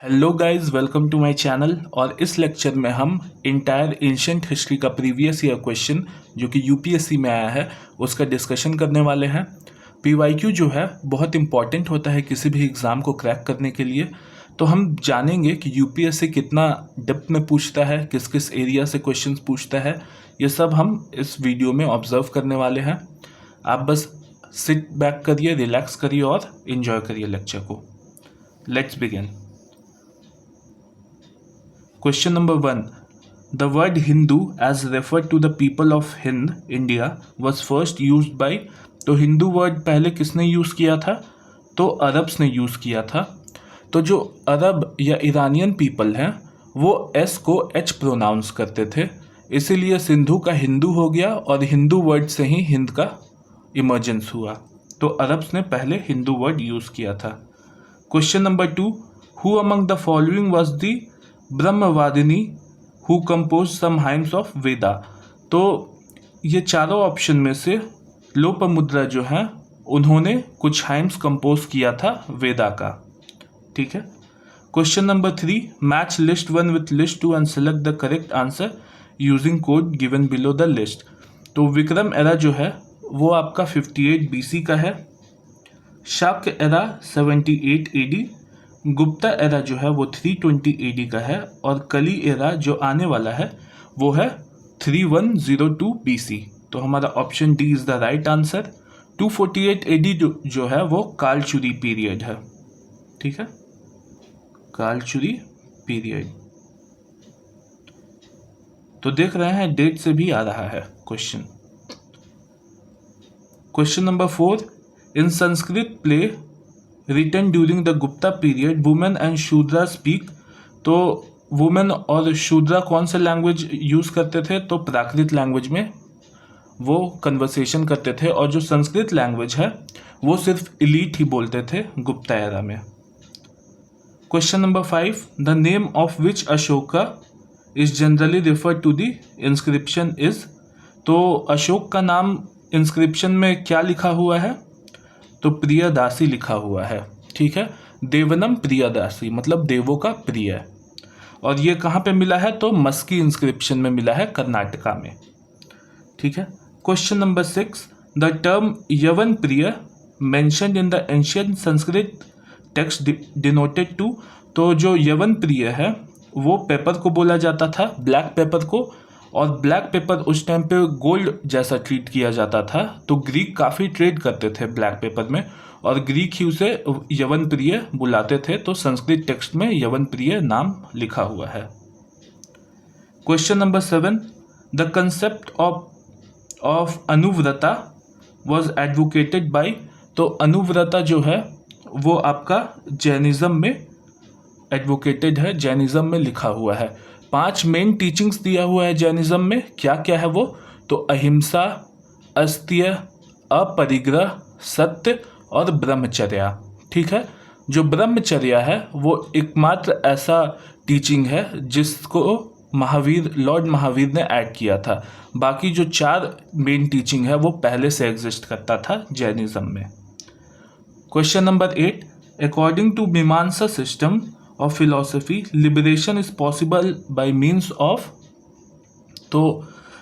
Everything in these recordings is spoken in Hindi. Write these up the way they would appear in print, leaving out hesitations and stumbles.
Hello guys, welcome to my channel. और इस लेक्चर में हम इंटायर एंशिएंट हिस्ट्री का प्रीवियस ईयर क्वेश्चन जो कि यूपीएससी में आया है उसका डिस्कशन करने वाले हैं। पीवाईक्यू जो है बहुत इंपॉर्टेंट होता है किसी भी एग्ज़ाम को क्रैक करने के लिए। तो हम जानेंगे कि यूपीएससी कितना डेप्थ में पूछता है, किस किस एरिया से क्वेश्चंस पूछता है। ये सब हम इस वीडियो में ऑब्जर्व करने वाले हैं। आप बस सिट बैक करिए, रिलैक्स करिए और इन्जॉय करिए लेक्चर को। Let's begin. Question number 1. The word Hindu as referred to the people of Hind, India was first used by। तो हिंदू वर्ड पहले किसने यूज़ किया था? तो अरब्स ने यूज़ किया था। तो जो अरब या ईरानियन पीपल हैं वो एस को एच प्रोनाउंस करते थे, इसीलिए सिंधु का हिंदू हो गया और हिंदू वर्ड से ही हिंद का इमर्जेंस हुआ। तो अरब्स ने पहले हिंदू वर्ड यूज़ किया था। Question number 2. Who among the following was the Brahmavadini who compose some hymns of Veda. तो ये चारों ऑप्शन में से लोपामुद्रा जो है उन्होंने कुछ हाइम्स कंपोज किया था वेदा का। ठीक है। Question number 3. Match list 1 with list 2 and select the correct answer using code given below the list. तो विक्रम एरा जो है वो आपका 58 बीसी का है, Shaka era 78 AD, Gupta era जो है वो 320 एडी का है और कली एरा जो आने वाला है वो है 3102 बीसी। तो हमारा option D is the right answer. 248 AD जो है वो कालचुरी पीरियड है। ठीक है, कालचुरी पीरियड। तो देख रहे हैं डेट से भी आ रहा है question. Question number 4. In Sanskrit play written during the Gupta period women and Shudra speak. तो वुमेन और शूद्रा कौन सा लैंग्वेज यूज़ करते थे? तो प्राकृत लैंग्वेज में वो कन्वर्सेशन करते थे और जो संस्कृत लैंग्वेज है वो सिर्फ इलीट ही बोलते थे गुप्ता एरा में। Question number 5. The name of which Ashoka is generally referred to the inscription is. तो अशोक का नाम इंस्क्रिप्शन में क्या लिखा हुआ है? तो प्रियदासी लिखा हुआ है। ठीक है, देवनम प्रियदासी मतलब देवों का प्रिय। और ये कहाँ पे मिला है? तो मस्की इंस्क्रिप्शन में मिला है, कर्नाटका में। ठीक है। Question number 6. The term Yavanapriya mentioned in the ancient Sanskrit text denoted to. तो जो यवन प्रिय है वो पेपर को बोला जाता था, ब्लैक पेपर को, और ब्लैक पेपर उस टाइम पे गोल्ड जैसा ट्रीट किया जाता था। तो ग्रीक काफ़ी ट्रेड करते थे ब्लैक पेपर में और ग्रीक ही उसे यवन प्रिय बुलाते थे। तो संस्कृत टेक्स्ट में यवन प्रिय नाम लिखा हुआ है। Question number 7. The concept of Anuvrata was advocated by. तो अनुव्रता जो है वो आपका जैनिज्म में एडवोकेटेड है, जैनिज्म में लिखा हुआ है। 5 मेन टीचिंग्स दिया हुआ है जैनिज्म में। क्या क्या है वो? तो अहिंसा, अस्त्य, अपरिग्रह, सत्य और ब्रह्मचर्या। ठीक है। जो ब्रह्मचर्या है वो एकमात्र ऐसा टीचिंग है जिसको लॉर्ड महावीर ने ऐड किया था। बाकी जो 4 मेन टीचिंग है वो पहले से एग्जिस्ट करता था जैनिज्म में। Question number 8. अकॉर्डिंग टू मीमांसा system of philosophy liberation is possible by means of. तो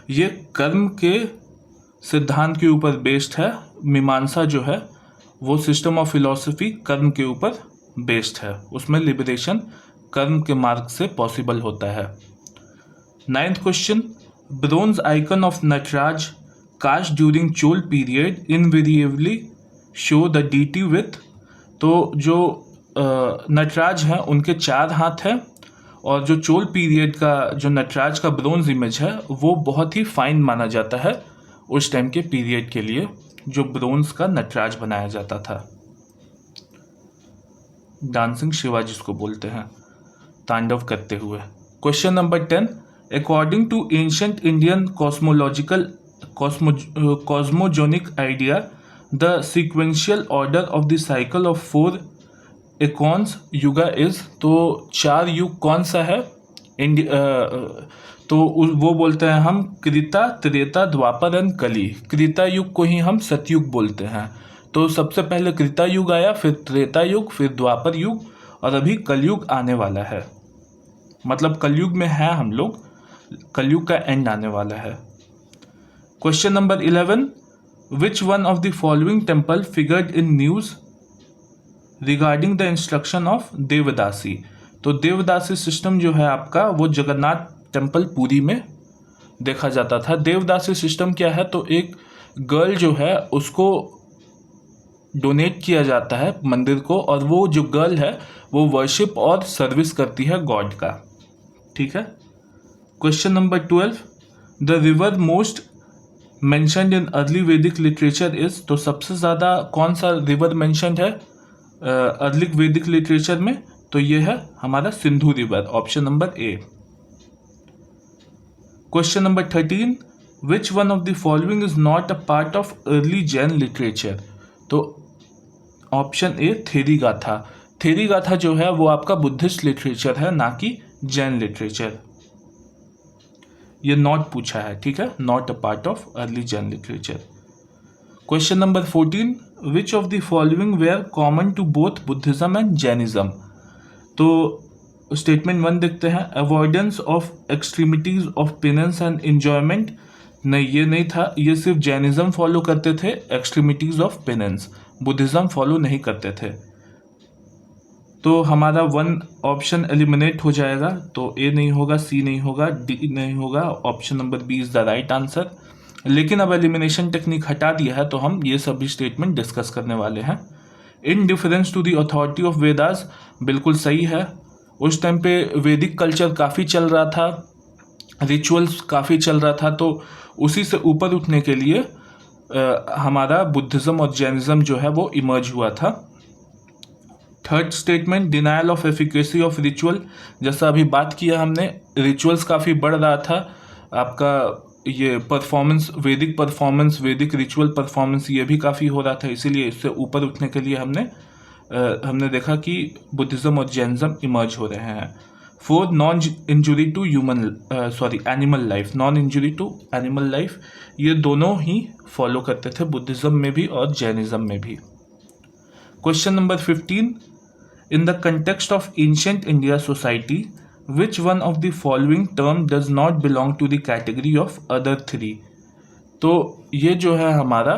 ये कर्म के सिद्धांत के ऊपर बेस्ड है। मीमांसा जो है वो सिस्टम ऑफ फिलॉसफी कर्म के ऊपर बेस्ड है, उसमें लिबरेशन कर्म के मार्ग से पॉसिबल होता है। 9th question. Bronze icon of Nataraja cast during Chola period invariably show the deity with. तो जो नटराज हैं उनके 4 हाथ हैं और जो चोल पीरियड का जो नटराज का ब्रोंज इमेज है वो बहुत ही फाइन माना जाता है उस टाइम के पीरियड के लिए, जो ब्रोंज का नटराज बनाया जाता था। डांसिंग शिवा जिसको बोलते हैं, तांडव करते हुए। Question number 10. According to ancient Indian cosmogonic idea the sequential order of the cycle of 4 aeons yuga is. तो 4 युग कौन सा है? तो वो बोलते हैं हम कृता, त्रेता, द्वापर एंड कली। कृता युग को ही हम सतयुग बोलते हैं। तो सबसे पहले कृता युग आया, फिर त्रेता युग, फिर द्वापर युग और अभी कलयुग आने वाला है, मतलब कलयुग में है हम लोग, कलयुग का एंड आने वाला है। Question number 11, which one of the following temple figured in news regarding the instruction of devadasi. तो देवदासी सिस्टम जो है आपका वो जगन्नाथ टेम्पल पुरी में देखा जाता था। देवदासी सिस्टम क्या है, तो एक गर्ल जो है उसको डोनेट किया जाता है मंदिर को, और वो जो गर्ल है वो वर्शिप और सर्विस करती है गॉड का। ठीक है। Question number 12, the river most mentioned in early वैदिक लिटरेचर इज। तो सबसे ज़्यादा कौन सा रिवर मेंशन्ड है अर्ली वैदिक लिटरेचर में, तो ये है हमारा Sindhu river, option number A. Question number 13, which one of the following is not a part of early Jain literature. तो ऑप्शन ए थेरी गाथा। थेरी गाथा जो है वो आपका बुद्धिस्ट लिटरेचर है, ना कि जैन लिटरेचर। ये नॉट पूछा है, ठीक है, not a part of early Jain literature. Question number 14, which of the following were common to both Buddhism and Jainism. तो स्टेटमेंट 1 देखते हैं, avoidance of extremities of penance and enjoyment. नहीं, ये नहीं था, ये सिर्फ जैनिज्म फॉलो करते थे extremities of penance, Buddhism follow नहीं करते थे। तो हमारा 1 ऑप्शन एलिमिनेट हो जाएगा, तो ए नहीं होगा, सी नहीं होगा, डी नहीं होगा, option number B is the right answer. लेकिन अब एलिमिनेशन टेक्निक हटा दिया है तो हम ये सभी स्टेटमेंट डिस्कस करने वाले हैं। In difference to the authority of Vedas, बिल्कुल सही है। उस टाइम पे वैदिक कल्चर काफ़ी चल रहा था, रिचुअल्स काफ़ी चल रहा था, तो उसी से ऊपर उठने के लिए हमारा बुद्धिज़्म और जैनिज्म जो है वो इमर्ज हुआ था। Third statement, denial of efficacy of ritual. जैसा अभी बात किया हमने, रिचुअल्स काफ़ी बढ़ रहा था, आपका ये परफॉर्मेंस, वैदिक परफॉर्मेंस, वैदिक रिचुअल परफॉर्मेंस ये भी काफ़ी हो रहा था, इसीलिए इससे ऊपर उठने के लिए हमने देखा कि बुद्धिज़्म और जैनिज्म इमर्ज हो रहे हैं। Fourth, non injury to animal life, non injury to animal life, ये दोनों ही फॉलो करते थे बुद्धिज़्म में भी और जैनिज्म में भी। Question number 15, in the context of ancient India society which one of the following term does not belong to the category of other 3। तो ये जो है हमारा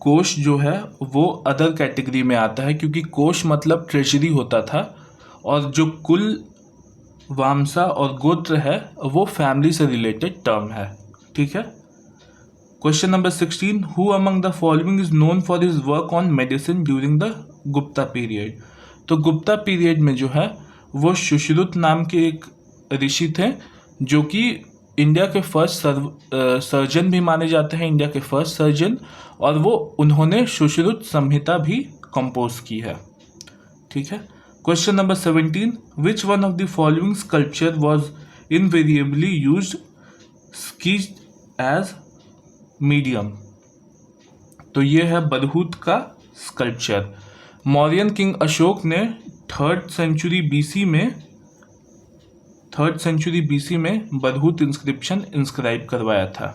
कोश जो है वो अदर कैटेगरी में आता है, क्योंकि कोश मतलब ट्रेजरी होता था, और जो कुल, वामसा और गोत्र है वो फैमिली से रिलेटेड टर्म है। ठीक है। Question number 16, who among the following is known for his work on medicine during the Gupta period. तो गुप्ता पीरियड में जो है वो सुश्रुत नाम के एक ऋषि थे, जो कि इंडिया के फर्स्ट सर्जन भी माने जाते हैं, इंडिया के फर्स्ट सर्जन, और वो उन्होंने सुश्रुत संहिता भी कंपोज की है। ठीक है। Question number 17, which one of the following sculpture was invariably used schist as medium. तो ये है बरहूत का स्कल्पचर। मौर्यन किंग अशोक ने 3rd सेंचुरी बीसी में बरहूत इंस्क्रिप्शन इंस्क्राइब करवाया था।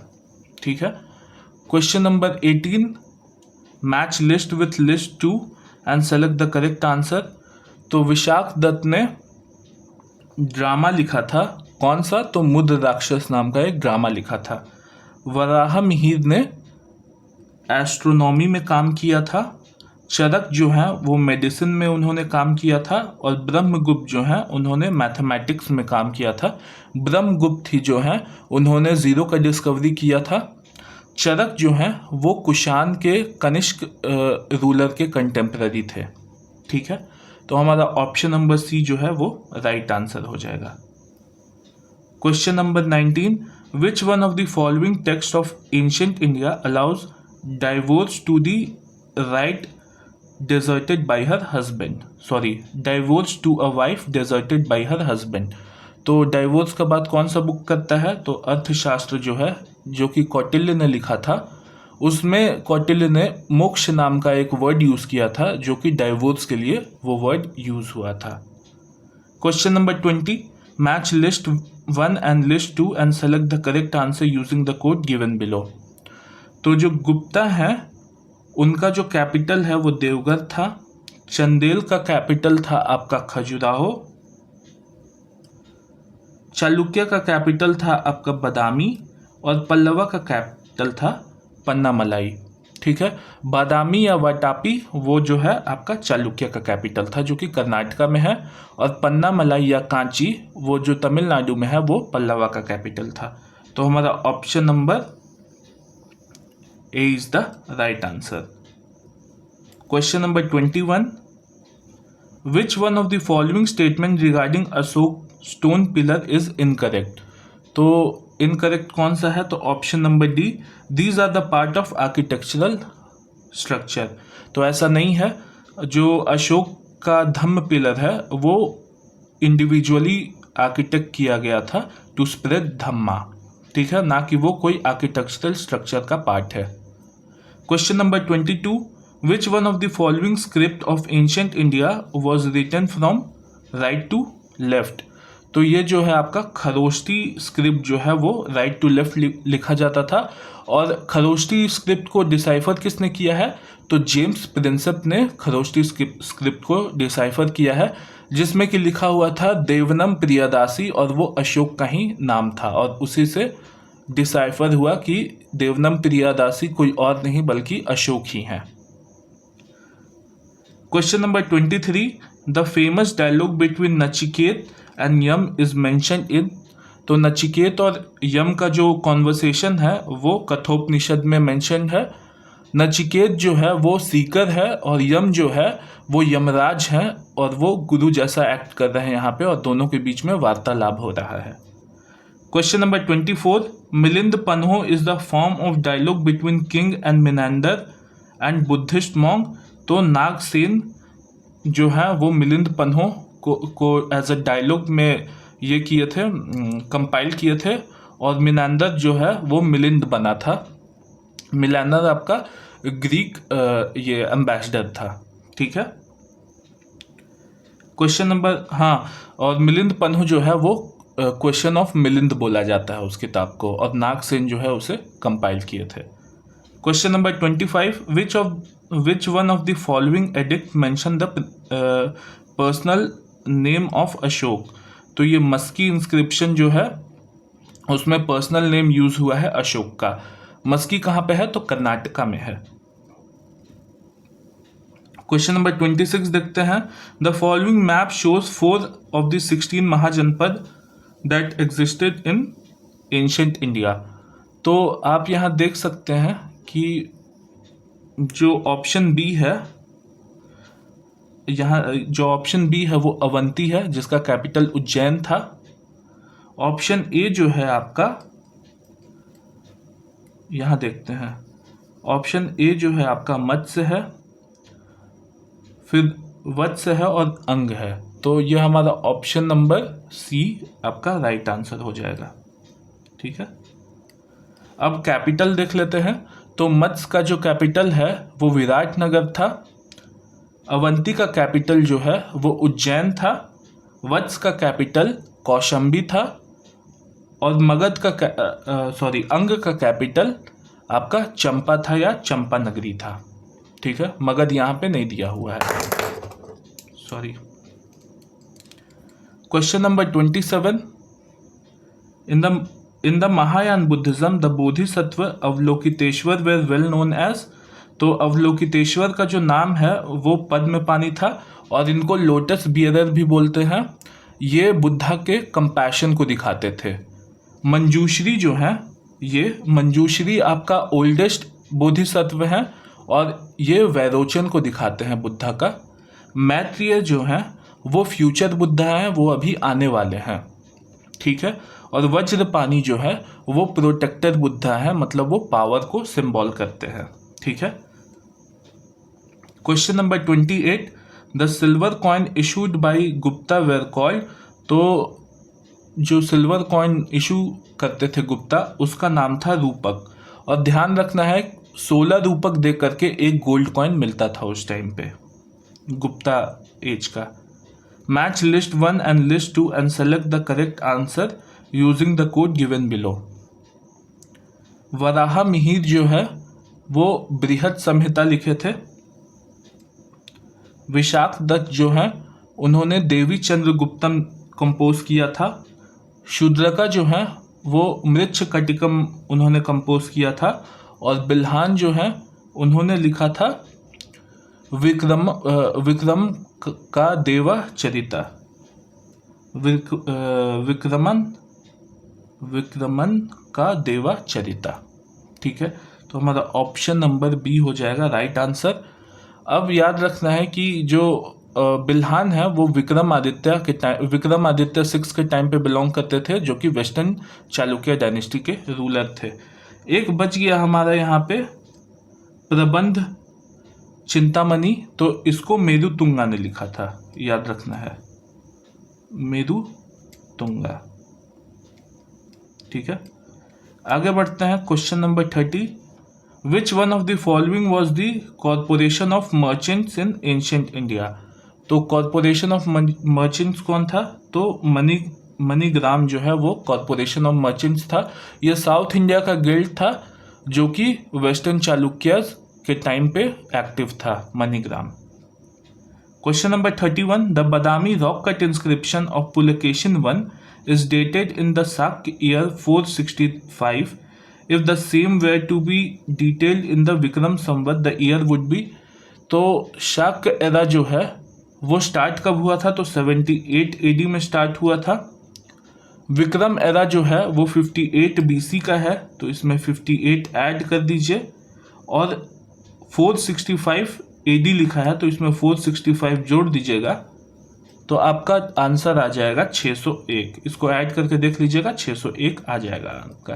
ठीक है। Question number 18, match list with list 2 and select the correct answer. तो विशाख दत्त ने ड्रामा लिखा था, कौन सा, तो मुद्र राक्षस नाम का एक ड्रामा लिखा था। वराह मिहिर ने एस्ट्रोनॉमी में काम किया था। चरक जो है वो मेडिसिन में उन्होंने काम किया था, और ब्रह्मगुप्त जो है उन्होंने मैथमेटिक्स में काम किया था। ब्रह्मगुप्त ही जो है उन्होंने ज़ीरो का डिस्कवरी किया था। चरक जो है वो कुषाण के कनिष्क रूलर के कंटेम्पररी थे। ठीक है। तो हमारा ऑप्शन नंबर सी जो है वो राइट आंसर हो जाएगा। Question number 19, which one of the following text of ancient India allows divorce to the right deserted by her husband, divorce to a wife deserted by her husband। तो डाइवोर्स का बात कौन सा बुक करता है, तो अर्थशास्त्र जो है, जो कि कौटिल्य ने लिखा था, उसमें कौटिल्य ने मोक्ष नाम का एक वर्ड यूज़ किया था, जो कि डाइवोर्स के लिए वो वर्ड यूज़ हुआ था। Question number 20, match list 1 and list 2 and select the correct answer using the code given below. तो जो गुप्ता है उनका जो कैपिटल है वो देवघर था, चंदेल का कैपिटल था आपका खजुराहो, चालुक्य का कैपिटल था आपका बादामी, और पल्लवा का कैपिटल था पन्नामलाई। ठीक है, बादामी या वाटापी वो जो है आपका चालुक्य का कैपिटल था जो कि कर्नाटका में है, और पन्नामलाई या कांची वो जो तमिलनाडु में है वो पल्लवा का कैपिटल था। तो हमारा option number A is the right answer. Question number 21, which one of the following statement regarding Ashoka stone pillar is incorrect. तो इनकरेक्ट कौन सा है, तो option number D, these are the part of architectural structure. तो ऐसा नहीं है, जो अशोक का धम्म पिलर है वो इंडिविजुअली आर्किटेक्ट किया गया था टू स्प्रेड धम्मा। ठीक है, ना कि वो कोई आर्किटेक्चरल स्ट्रक्चर का पार्ट है। Question number 22, which one of the following script of ancient India was written from right to left. तो ये जो है आपका खरोष्टी स्क्रिप्ट जो है वो राइट टू लेफ्ट लिखा जाता था, और खरोष्टी स्क्रिप्ट को डिसाइफर किसने किया है, तो जेम्स प्रिंसेप ने खरोष्टी स्क्रिप्ट को डिसाइफर किया है, जिसमें कि लिखा हुआ था देवनम प्रियदासी, और वो अशोक का ही नाम था, और उसी से डिसाइफर हुआ कि देवनम प्रियदासी कोई और नहीं बल्कि अशोक ही हैं। Question number 23, the famous dialogue between Nachiketa and Yama is mentioned in. तो नचिकेत और यम का जो कॉन्वर्सेशन है वो कठोपनिषद में मेंशन है। नचिकेत जो है वो सीकर है, और यम जो है वो यमराज हैं, और वो गुरु जैसा एक्ट कर रहे हैं यहाँ पे, और दोनों के बीच में वार्तालाप हो रहा है। Question number 24, Milind Panho is the form of dialogue between king and Menander and Buddhist monk. तो नागसेन जो है वो मिलिंद पन्हो को एज अ डायलॉग में ये किए थे, कंपाइल किए थे, और मिनेंडर जो है वो मिलिंद बना था। मिलेंडर आपका ग्रीक ये एम्बेसडर था। ठीक है, क्वेश्चन नंबर, हाँ, और मिलिंद पन्हो जो है वो क्वेश्चन ऑफ मिलिंद बोला जाता है उस किताब को, और नागसेन जो है उसे कंपाइल किए थे। Question number 25, which one of the following addict mention the personal name of Ashoka. तो ये मस्की इंस्क्रिप्शन जो है उसमें पर्सनल नेम यूज हुआ है अशोक का। मस्की कहाँ पे है, तो कर्नाटका में है। क्वेश्चन नंबर 26 देखते हैं, the following map shows 4 of the 16 Mahajanapada that existed in ancient India. तो आप यहाँ देख सकते हैं कि जो ऑप्शन बी है, यहाँ जो ऑप्शन बी है वो अवंती है जिसका कैपिटल उज्जैन था। ऑप्शन ए जो है आपका, यहाँ देखते हैं, ऑप्शन ए जो है आपका मत्स्य है, फिर वत्स्य है और अंग है। तो यह हमारा ऑप्शन नंबर सी आपका राइट आंसर हो जाएगा। ठीक है, अब कैपिटल देख लेते हैं। तो मत्स्य का जो कैपिटल है वो विराटनगर था, अवंती का कैपिटल जो है वो उज्जैन था, वत्स का कैपिटल कौशंबी था, और मगध का अंग का कैपिटल आपका चंपा था या चंपा नगरी था। ठीक है, मगध यहाँ पे नहीं दिया हुआ है, sorry. Question number 27, in the Mahayana Buddhism the Bodhisattva Avalokiteshvara were well known as. तो अवलोकितेश्वर का जो नाम है वो पद्मपाणि था, और इनको लोटस बियरर भी बोलते हैं। ये बुद्धा के कंपैशन को दिखाते थे। मंजूश्री जो है, ये मंजूश्री आपका ओल्डेस्ट बोधिसत्व है, और ये वैरोचन को दिखाते हैं बुद्धा का। मैत्रेय जो है वो फ्यूचर बुद्धा हैं, वो अभी आने वाले हैं। ठीक है, और वज्रपाणि जो है वो प्रोटेक्टर बुद्धा है, मतलब वो पावर को सिंबल करते हैं। ठीक है, question number 28, the silver coin issued by Gupta where called. तो जो सिल्वर कॉइन इशू करते थे गुप्ता, उसका नाम था रूपक। और ध्यान रखना है 16 रूपक दे करके एक गोल्ड कॉइन मिलता था उस टाइम पे गुप्ता एज का। Match list 1 and list 2 and select the correct answer using the code given below. Varaha Mihir जो है वो बृहद संहिता लिखे थे। विशाख दत्त जो हैं उन्होंने देवी चंद्रगुप्तम कंपोज किया था। शूद्रका जो है वो मृच्छकटिकम उन्होंने कंपोज किया था। और बिल्हान जो है उन्होंने लिखा था विक्रम का देवा चरिता, विक्रमन का देवा चरिता। ठीक है, तो हमारा ऑप्शन नंबर बी हो जाएगा राइट आंसर। अब याद रखना है कि जो बिल्हान है वो विक्रमादित्य 6 के टाइम पे बिलोंग करते थे, जो कि वेस्टर्न चालुक्य डायनेस्टी के रूलर थे। एक बच गया हमारा यहाँ पे प्रबंध चिंतामणि, तो इसको मेरुतुंगा ने लिखा था, याद रखना है मेरुतुंगा। ठीक है, आगे बढ़ते हैं। Question number 30, which one of the following was the corporation of merchants in ancient India. तो कॉर्पोरेशन ऑफ मर्चेंट्स कौन था? तो मनीग्राम जो है वो कॉर्पोरेशन ऑफ मर्चेंट्स था। यह साउथ इंडिया का गिल्ड था जो कि वेस्टर्न चालुक्यस के टाइम पे एक्टिव था, MoneyGram. Question number 31, the Badami rock cut inscription of Pulakeshin I is dated in the Shak year 465. If the same were to be detailed in the Vikram Samvat, the year would be। तो शाक एरा जो है वो स्टार्ट कब हुआ था? तो 78 AD में स्टार्ट हुआ था। विक्रम एरा जो है वो 58 BC का है, तो इसमें 58 ऐड कर दीजिए। और 465 AD लिखा है, तो इसमें 465 जोड़ दीजिएगा, तो आपका आंसर आ जाएगा 601। इसको ऐड करके देख लीजिएगा, 601 आ जाएगा आपका।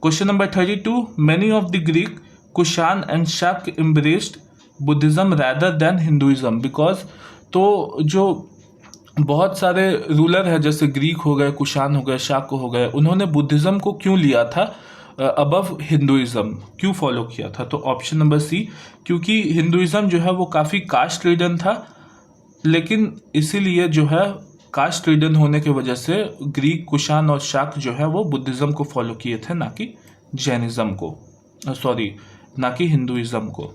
Question number 32, many of the Greek Kushan and Shaka embraced Buddhism rather than Hinduism because. तो जो बहुत सारे रूलर हैं जैसे ग्रीक हो गए, कुशान हो गए, शाक हो गए, उन्होंने बुद्धिज्म को क्यों लिया था अबव हिंदुइज्म, क्यों फॉलो किया था? तो ऑप्शन नंबर सी, क्योंकि हिंदुइज्म जो है वो काफ़ी कास्ट रिडन था, लेकिन इसीलिए जो है कास्ट रिडन होने की वजह से ग्रीक, कुशान और शाक जो है वो बुद्धिज्म को फॉलो किए थे, ना कि जैनिज्म को, ना कि हिंदुइज्म को।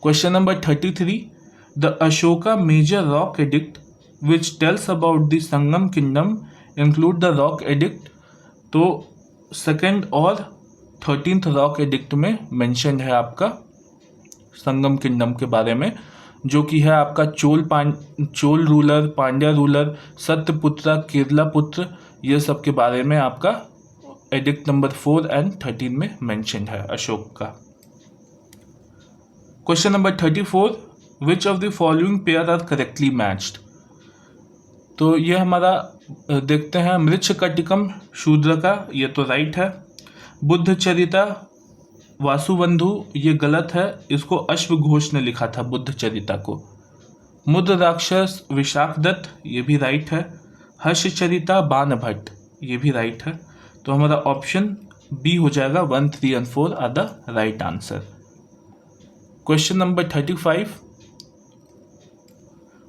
Question number 33, the Ashoka major rock edict which tells about the Sangam kingdom include the rock edict. तो सेकेंड और 13th रॉक एडिक्ट में मेंशन है आपका संगम किंगडम के बारे में, जो कि है आपका चोल रूलर, पांड्या रूलर, सत्यपुत्रा, केरला पुत्र, ये सब के बारे में आपका एडिक्ट नंबर 4 and 13 में मेंशन है अशोक का। Question number 34, which of the following pair are correctly matched. तो ये हमारा देखते हैं, मृच्छकटिकम शूद्रका, ये तो राइट है। बुद्धचरिता वासुबंधु, ये गलत है, इसको अश्वघोष ने लिखा था बुद्धचरिता को। मुद्र राक्षस विशाखदत्त, ये भी राइट है। हर्षचरिता बाणभट्ट, ये भी राइट है। तो हमारा ऑप्शन बी हो जाएगा, 1, 3 and 4 are the right answer. Question number 35,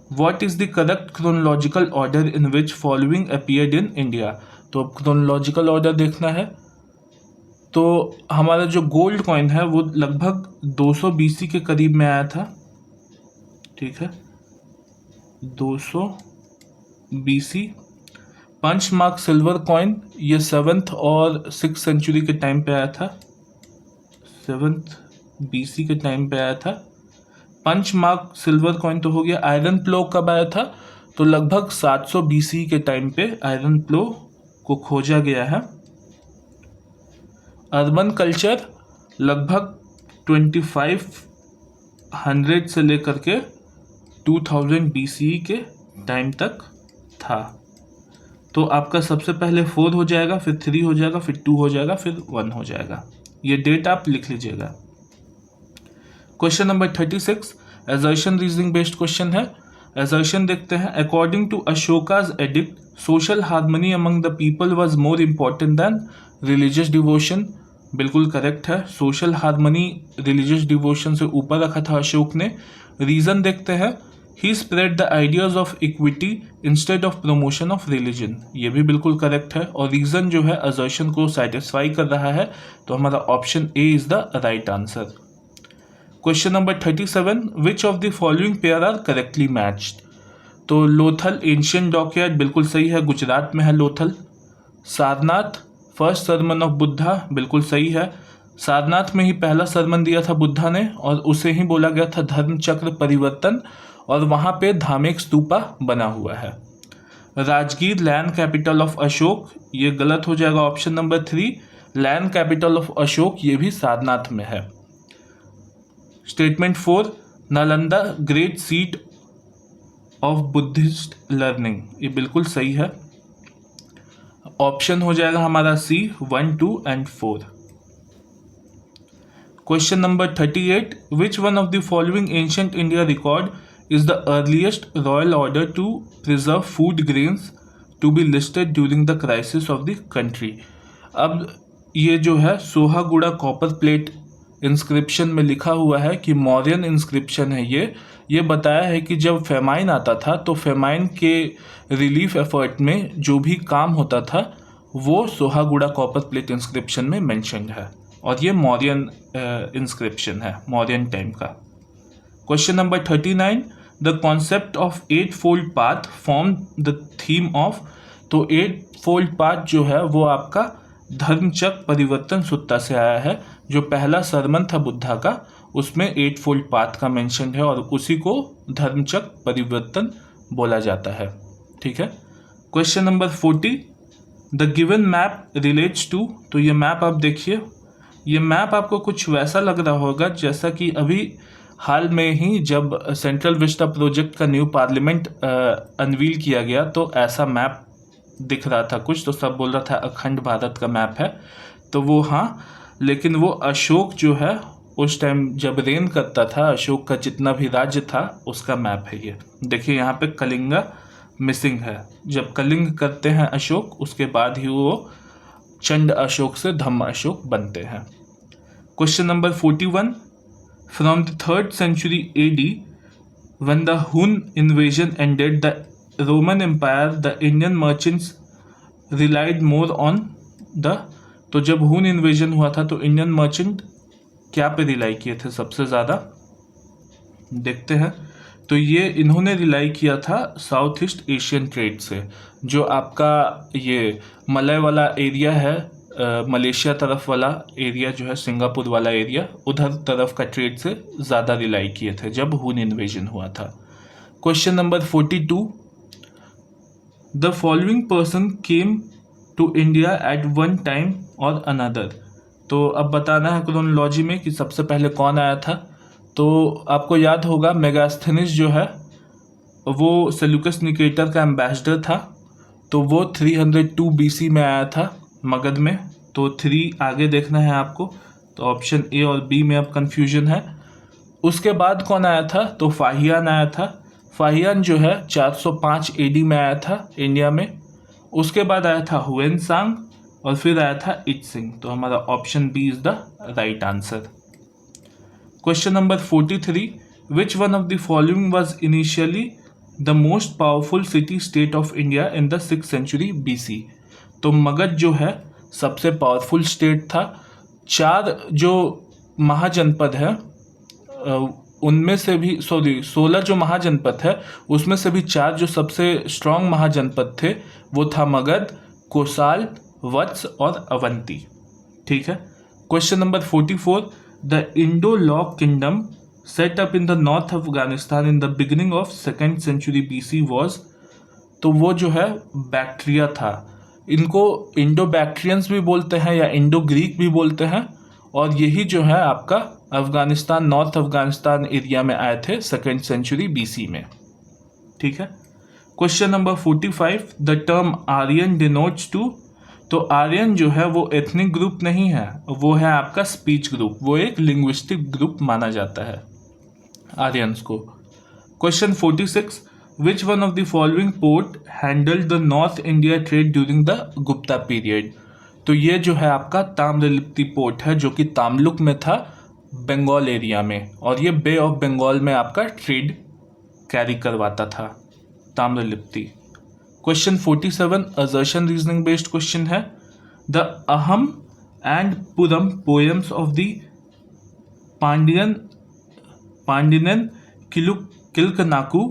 what is the correct chronological order in which following appeared in India. तो क्रोनोलॉजिकल ऑर्डर देखना है, तो हमारा जो गोल्ड कॉइन है वो लगभग 200 BC के करीब में आया था। ठीक है, 200 BC। पंचमार्क सिल्वर कॉइन, ये 7th और 6th सेंचुरी के टाइम पे आया था, 7th BC के टाइम पे आया था। पंचमार्क सिल्वर कॉइन तो हो गया। आयरन प्लो कब आया था? तो लगभग 700 BC के टाइम पे आयरन प्लो को खोजा गया है। अर्बन कल्चर लगभग 2500 से लेकर के 2000 BC के टाइम तक था। तो आपका सबसे पहले 4 हो जाएगा, फिर 3 हो जाएगा, फिर 2 हो जाएगा, फिर 1 हो जाएगा। ये डेट आप लिख लीजिएगा। Question number 36, assertion reasoning based question है। असर्शन देखते हैं, according to Ashoka's edict social harmony among the people was more important than religious devotion. बिल्कुल करेक्ट है, सोशल हार्मनी रिलीजियस डिवोशन से ऊपर रखा था अशोक ने। रीजन देखते हैं, he spread the ideas of equity instead of promotion of religion. ये भी बिल्कुल करेक्ट है, और रीजन जो है असर्शन को सेटिस्फाई कर रहा है, तो हमारा option A is the right answer. Question number 37, which of the following pair are correctly matched? तो लोथल एंशियंट डॉकयार्ड बिल्कुल सही है, गुजरात में है Lothal. Sarnath first sermon of Buddha बिल्कुल सही है, सारनाथ में ही पहला सरमन दिया था बुद्धा ने और उसे ही बोला गया था धर्म चक्र परिवर्तन, और वहाँ पे धार्मिक स्तूपा बना हुआ है। Rajgir land capital of Ashok, ये गलत हो जाएगा option number 3। Land capital of Ashok ये भी सारनाथ में है। Statement 4, Nalanda great seat of Buddhist learning, ये बिल्कुल सही है, ऑप्शन हो जाएगा हमारा सी 1, 2 and 4। Question number 38, which one of the following ancient India record is the earliest royal order to preserve food grains to be listed during the crisis of the country? अब ये जो है सोहागुड़ा कॉपर प्लेट इंस्क्रिप्शन में लिखा हुआ है कि मौर्यन इंस्क्रिप्शन है ये बताया है कि जब फेमाइन आता था तो फेमाइन के रिलीफ एफर्ट में जो भी काम होता था वो सोहागुड़ा कॉपर प्लेट इंस्क्रिप्शन में मेंशन्ड है, और ये मौर्यन इंस्क्रिप्शन है, मौर्यन टाइम का। Question number 39, the concept of 8-fold path form the theme of, तो 8-fold पाथ जो है वो आपका धर्मचक्र परिवर्तन सूत्र से आया है। जो पहला सरमन था बुद्धा का उसमें 8-fold पाथ का मेंशन है और उसी को धर्मचक्र परिवर्तन बोला जाता है। ठीक है। Question number 40, the given map relates to, तो ये मैप आप देखिए, ये मैप आपको कुछ वैसा लग रहा होगा जैसा कि अभी हाल में ही जब सेंट्रल विस्टा प्रोजेक्ट का न्यू पार्लियामेंट अनवील किया गया तो ऐसा मैप दिख रहा था कुछ, तो सब बोल रहा था अखंड भारत का मैप है, तो वो हाँ, लेकिन वो अशोक जो है उस टाइम जब रेन करता था, अशोक का जितना भी राज्य था उसका मैप है ये। देखिए यहाँ पे कलिंगा मिसिंग है, जब कलिंग करते हैं अशोक उसके बाद ही वो चंड अशोक से धम्म अशोक बनते हैं। Question number 41, From the 3rd century AD, when the Hun invasion ended the Roman Empire, the Indian merchants relied more on the, तो जब हुन इन्वेजन हुआ था तो इंडियन मर्चेंट क्या पे रिलाई किए थे सबसे ज़्यादा, देखते हैं। तो ये इन्होंने रिलाई किया था साउथ ईस्ट एशियन ट्रेड से, जो आपका ये मलय वाला एरिया है, मलेशिया तरफ वाला एरिया जो है, सिंगापुर वाला एरिया, उधर तरफ का ट्रेड से ज़्यादा रिलाई किए थे जब हुन इन्वेजन हुआ था। Question number 42, the following person came to India at one time और अनदर, तो अब बताना है क्रोनोलॉजी में कि सबसे पहले कौन आया था। तो आपको याद होगा मेगास्थेनिस जो है वो सेल्यूकस निकेटर का एम्बेसडर था, तो वो 302 BC में आया था मगध में, तो 3 आगे देखना है आपको, तो ऑप्शन ए और बी में अब कंफ्यूजन है। उसके बाद कौन आया था, तो फाहियान आया था। फाहियान जो है 405 AD में आया था इंडिया में। उसके बाद आया था हुएनसांग और फिर आया था इटसिंग, तो हमारा option B is the right answer. Question number 43, which one of the following was initially the most powerful city state of India in the 6th century BC? तो मगध जो है सबसे पावरफुल स्टेट था। 4 जो महाजनपद है उनमें से भी 16 जो महाजनपद है उसमें से भी 4 जो सबसे स्ट्रांग महाजनपद थे वो था मगध, कोसाल, वत्स और अवंती। ठीक है। Question number 44, the Indo-lock kingdom set up in the north Afghanistan in the beginning of 2nd century BC was, तो वो जो है बैक्ट्रिया था। इनको इंडो बैक्ट्रियंस भी बोलते हैं या इंडो ग्रीक भी बोलते हैं, और यही जो है आपका अफगानिस्तान, नॉर्थ अफगानिस्तान एरिया में आए थे 2nd century BC में। ठीक है। Question number 45, the term Aryan denotes to, तो आर्यन जो है वो एथनिक ग्रुप नहीं है, वो है आपका स्पीच ग्रुप, वो एक लिंग्विस्टिक ग्रुप माना जाता है आर्यंस को। Question 46, which one of the following port handled the north India trade during the Gupta period, तो ये जो है आपका ताम्रलिप्ति पोर्ट है जो कि तामलुक में था बंगाल एरिया में, और ये बे ऑफ बंगाल में आपका ट्रेड कैरी करवाता था Tamralipti. Question 47, assertion reasoning based question है। द अहम and Puram poems of the Pandian Pandinen Kilkanaku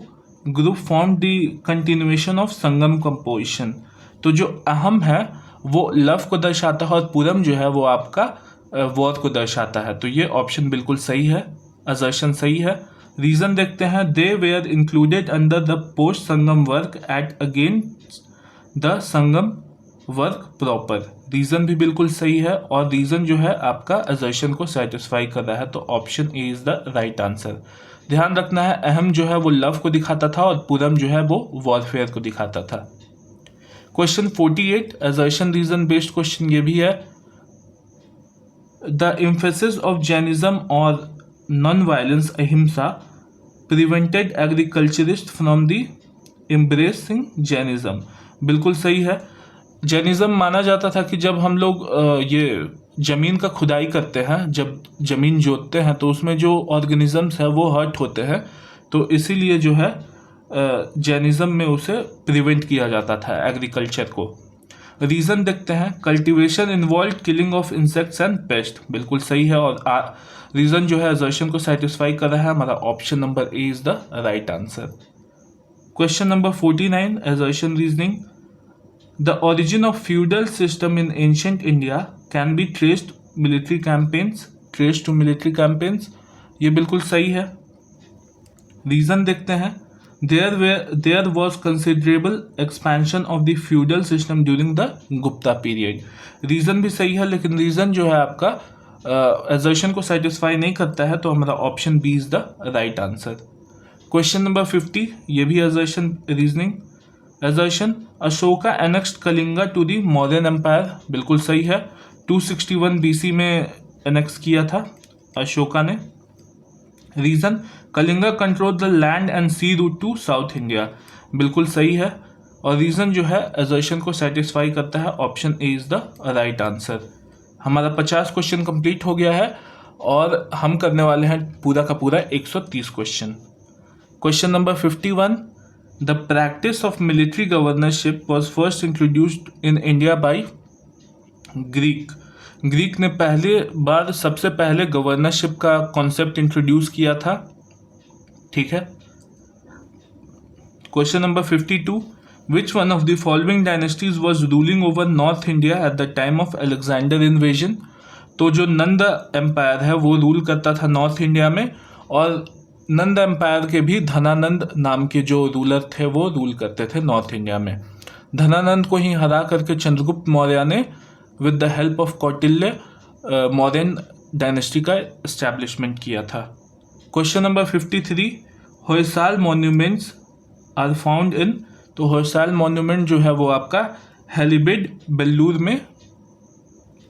group formed the continuation of Sangam composition। तो जो अहम है वो लव को दर्शाता है और पूरम जो है वो आपका वॉर को दर्शाता है। तो ये ऑप्शन बिल्कुल सही है, असर्शन सही है। रीजन देखते हैं, they were included under the post Sangam work at against the Sangam work proper. Reason भी बिल्कुल सही है और रीजन जो है आपका असर्शन को सेटिस्फाई कर रहा है। तो option A is the right answer. ध्यान रखना है, अहम जो है वो लव को दिखाता था और पूरम जो है वो वॉरफेयर को दिखाता था। Question 48 assertion reason based question ये भी है, द एम्फेसिस ऑफ जैनिज्म और non violence ahimsa prevented agriculturist from the embracing Jainism. बिल्कुल सही है। जैनिज्म माना जाता था कि जब हम लोग ये ज़मीन का खुदाई करते हैं, जब ज़मीन जोतते हैं तो उसमें जो ऑर्गेनिजम्स है वो हर्ट होते हैं, तो इसीलिए जो है जैनिज्म में उसे प्रिवेंट किया जाता था एग्रीकल्चर को। रीज़न देखते हैं, cultivation involve killing of insects and paste. बिल्कुल सही है और रीज़न जो है असर्शन को सेटिस्फाई कर रहा है। हमारा option number A is the right answer. Question number 49 assertion reasoning, the origin of feudal system in ancient India can be traced military campaigns, traced to military campaigns. ये बिल्कुल सही है। रीज़न देखते हैं, there was considerable expansion of the feudal system during the Gupta period. Reason भी सही है, लेकिन रीज़न जो है आपका असर्शन को सेटिस्फाई नहीं करता है। तो हमारा option B is the right answer. Question number 50 ये भी assertion reasoning. Assertion, Ashoka annexed Kalinga to the Mauryan empire. बिल्कुल सही है। 261 BC में एनेक्स किया था अशोका ने। Reason, Kalinga control the land and sea route to south India. बिल्कुल सही है और रीजन जो है असर्शन को सेटिस्फाई करता है। Option A is the right answer. हमारा 50 क्वेश्चन कंप्लीट हो गया है और हम करने वाले हैं पूरा का पूरा 130 question. Question number 51, the practice of military governorship was first introduced in India by Greek. Greek ने पहले बार सबसे पहले गवर्नरशिप का कॉन्सेप्ट इंट्रोड्यूस किया था। ठीक है। Question number 52, which one of the following dynasties was ruling over north India at the time of Alexander invasion. तो जो नंद एम्पायर है वो रूल करता था नॉर्थ इंडिया में, और नंद एम्पायर के भी धनानंद नाम के जो रूलर थे वो रूल करते थे नॉर्थ इंडिया में। धनानंद को ही हरा करके चंद्रगुप्त मौर्य ने with the help of Kautilya Mauryan dynasty का इस्टेब्लिशमेंट किया था। Question number 53, Hoysala monuments are found in. तो होयसाल मॉन्यूमेंट जो है वो आपका हेलिबिड बेल्लूर में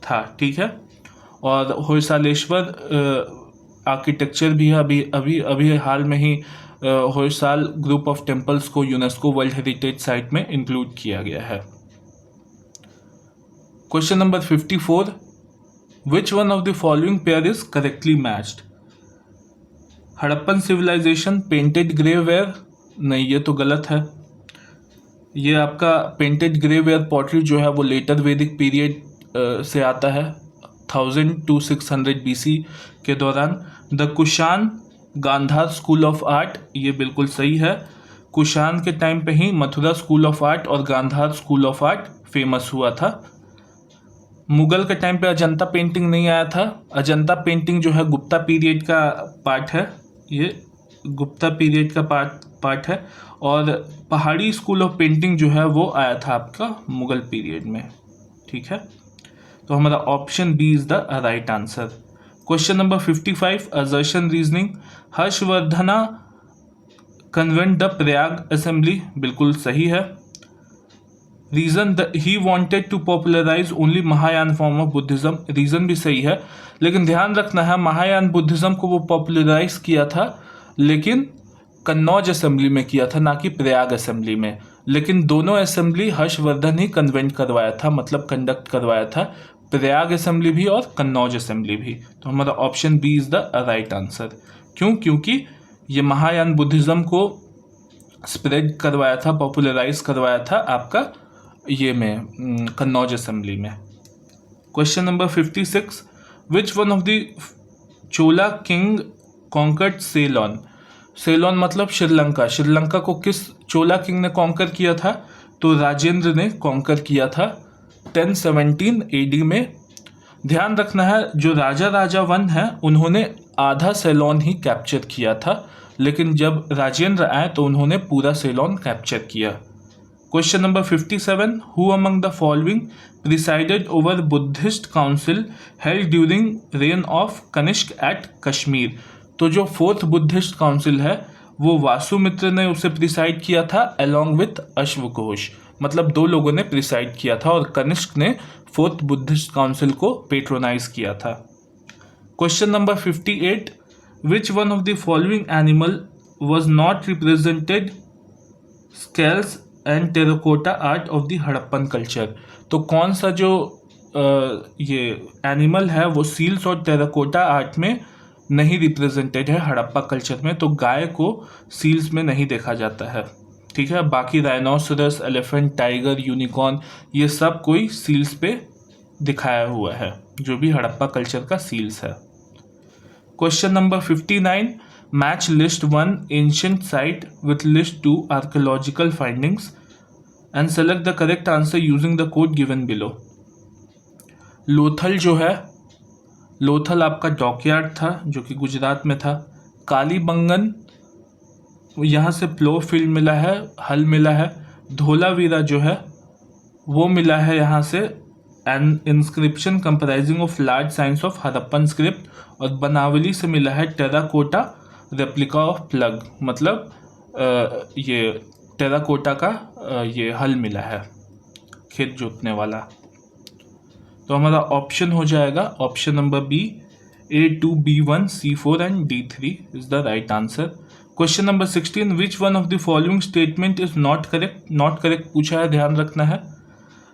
था। ठीक है। और होयसालेश्वर आर्किटेक्चर भी है। अभी हाल में ही होयसाल ग्रुप ऑफ टेम्पल्स को यूनेस्को वर्ल्ड हेरिटेज साइट में इंक्लूड किया गया है। Question number 54, which one of the following pair is correctly matched. Harappan civilisation painted grey ware. नहीं, ये तो गलत है। ये आपका पेंटेड ग्रे वेयर पॉटरी जो है वो लेटर वैदिक पीरियड से आता है, 1000 to 600 BC के दौरान। The Kushan Gandhara school of art, ये बिल्कुल सही है। कुषाण के टाइम पे ही मथुरा स्कूल ऑफ आर्ट और Gandhara school of art famous हुआ था। मुगल के टाइम पे अजंता पेंटिंग नहीं आया था। अजंता पेंटिंग जो है गुप्ता पीरियड का पार्ट है, ये गुप्ता पीरियड का पार्ट है। और पहाड़ी स्कूल ऑफ पेंटिंग जो है वो आया था आपका मुगल पीरियड में। ठीक है। तो हमारा option B is the right answer. Question number 55, assertion reasoning. Harshavardhana convent the Prayag assembly. बिल्कुल सही है। Reason, he wanted to popularise only Mahayana form of Buddhism. Reason भी सही है, लेकिन ध्यान रखना है महायान बुद्धिज्म को वो पॉपुलराइज किया था लेकिन कन्नौज असेंबली में किया था, ना कि प्रयाग असेंबली में। लेकिन दोनों असेंबली हर्षवर्धन ही कन्वेंट करवाया था, मतलब कंडक्ट करवाया था, प्रयाग असेंबली भी और कन्नौज असेंबली भी। तो हमारा option B is the right answer. क्यों? क्योंकि ये महायान बुद्धिज्म को स्प्रेड करवाया था, पॉपुलराइज करवाया था आपका ये में कन्नौज असेंबली में। Question number 56, which one of the Chola king conquered Ceylon. Ceylon मतलब श्रीलंका। श्रीलंका को किस चोला किंग ने कॉन्कर किया था? तो राजेंद्र ने कॉन्कर किया था 1017 AD में। ध्यान रखना है, जो राजा वन है उन्होंने आधा सेलोन ही कैप्चर किया था, लेकिन जब राजेंद्र आए तो उन्होंने पूरा सेलोन कैप्चर किया। Question number 57, who among the following presided over Buddhist council held during reign of Kanishka at Kashmir. तो जो फोर्थ बुद्धिस्ट काउंसिल है वो वासुमित्र ने उसे प्रिसाइड किया था अलोंग विथ अश्वघोष। मतलब दो लोगों ने प्रिसाइड किया था और कनिष्क ने फोर्थ बुद्धिस्ट काउंसिल को पेट्रोनाइज किया था। Question number 58, which one of the following animal was not represented scales and terracotta art of the Harappan culture. तो कौन सा जो ये एनिमल है वो सील्स और टेराकोटा आर्ट में नहीं रिप्रेजेंटेड है हड़प्पा कल्चर में। तो गाय को सील्स में नहीं देखा जाता है, ठीक है। बाकी राइनोसरस, एलिफेंट, टाइगर, यूनिकॉर्न ये सब कोई सील्स पे दिखाया हुआ है, जो भी हड़प्पा कल्चर का सील्स है। Question number 59, match list 1 ancient site with list 2 archaeological findings and select the correct answer using the code given below. Lothal जो है, लोथल आपका डॉकयार्ड था जो कि गुजरात में था। कालीबंगन, यहाँ से प्लो फील्ड मिला है, हल मिला है। धोलावीरा जो है वो मिला है यहाँ से N inscription comprising of large science of Harappan script. और बनावली से मिला है टेराकोटा रेप्लिका ऑफ प्लग, मतलब ये टेराकोटा का ये हल मिला है खेत जोतने वाला। तो हमारा ऑप्शन हो जाएगा option number B, A2, B1, C4 and D3 is the right answer. Question number 16, which one of the following statement is not correct. Not correct पूछा है, ध्यान रखना है।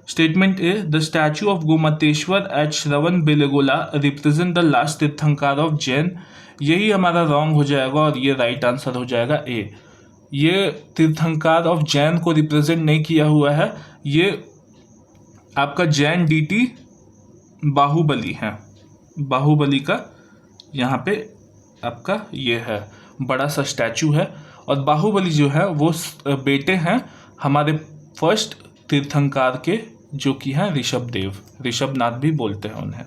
Statement A, the statue of Gomateshwara at Shravana Belagola represent the last Tirthankara of Jain. यही हमारा रॉन्ग हो जाएगा और ये राइट आंसर हो जाएगा ए। ये तीर्थंकर ऑफ जैन को रिप्रेजेंट नहीं किया हुआ है, ये आपका जैन डीटी बाहुबली है। बाहुबली का यहाँ पे आपका ये है बड़ा सा स्टैचू है। और बाहुबली जो है वो बेटे हैं हमारे फर्स्ट तीर्थंकर के, जो कि हैं ऋषभदेव, ऋषभनाथ भी बोलते हैं उन्हें।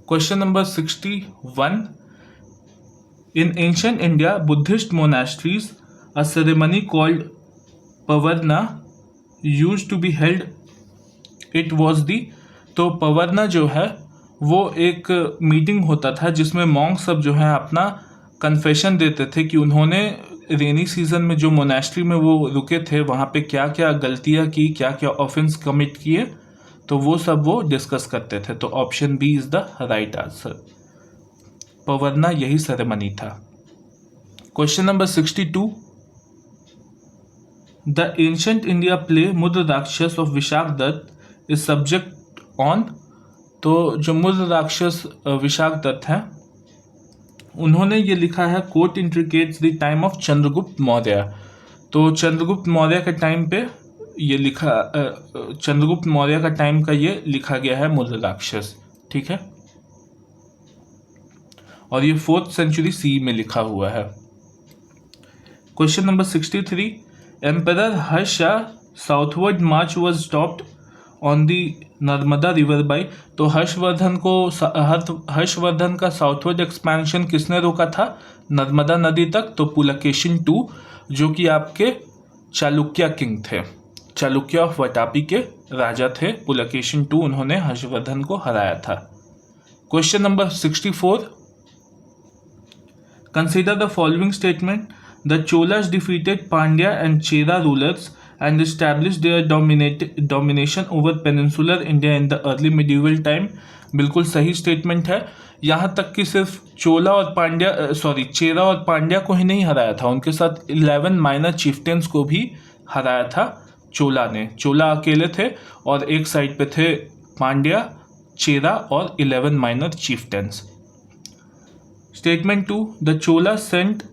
Question number 61, in ancient India Buddhist monasteries a ceremony called Pavarana used to be held, it was the. तो पवर्ना जो है वो एक मीटिंग होता था जिसमें मॉन्क सब जो है अपना कन्फेशन देते थे कि उन्होंने रेनी सीजन में जो मोनास्ट्री में वो रुके थे वहाँ पे क्या क्या गलतियाँ की, क्या क्या ऑफेंस कमिट किए, तो वो सब वो डिस्कस करते थे। तो option B is the right answer. Pavarana यही सेरेमनी था। Question number 62, the ancient India play Mudra Rakshasa of Vishakhadatta is subject on. तो जो मुद्र राक्षस विशाख दत्त हैं उन्होंने ये लिखा है, quote intricates the time of Chandragupta Maurya. तो चंद्रगुप्त मौर्य के टाइम पे ये लिखा, चंद्रगुप्त मौर्य का टाइम का ये लिखा गया है मुद्र राक्षस, ठीक है। और ये 4th सेंचुरी सी में लिखा हुआ है। Question number 63, emperor Harsh southward March was stopped on the Narmada river by. तो हर्षवर्धन का साउथवर्ड एक्सपेंशन किसने रोका था नर्मदा नदी तक? तो पुलकेशिन II, जो कि आपके चालुक्य किंग थे, चालुक्य ऑफ वटापी के राजा थे। पुलकेशिन II उन्होंने हर्षवर्धन को हराया था। Question number 64, consider the following statement, the Cholas defeated Pandya and Chera rulers and established their domination over peninsular India in the early medieval time। बिल्कुल सही स्टेटमेंट है। यहाँ तक कि सिर्फ चोला और पांड्या चेरा और पांड्या को ही नहीं हराया था, उनके साथ 11 माइनर चीफ्टेंस को भी हराया था चोला ने। चोला अकेले थे और एक साइड पे थे पांड्या, चेरा और 11 minor chieftains. Statement 2, the Chola sent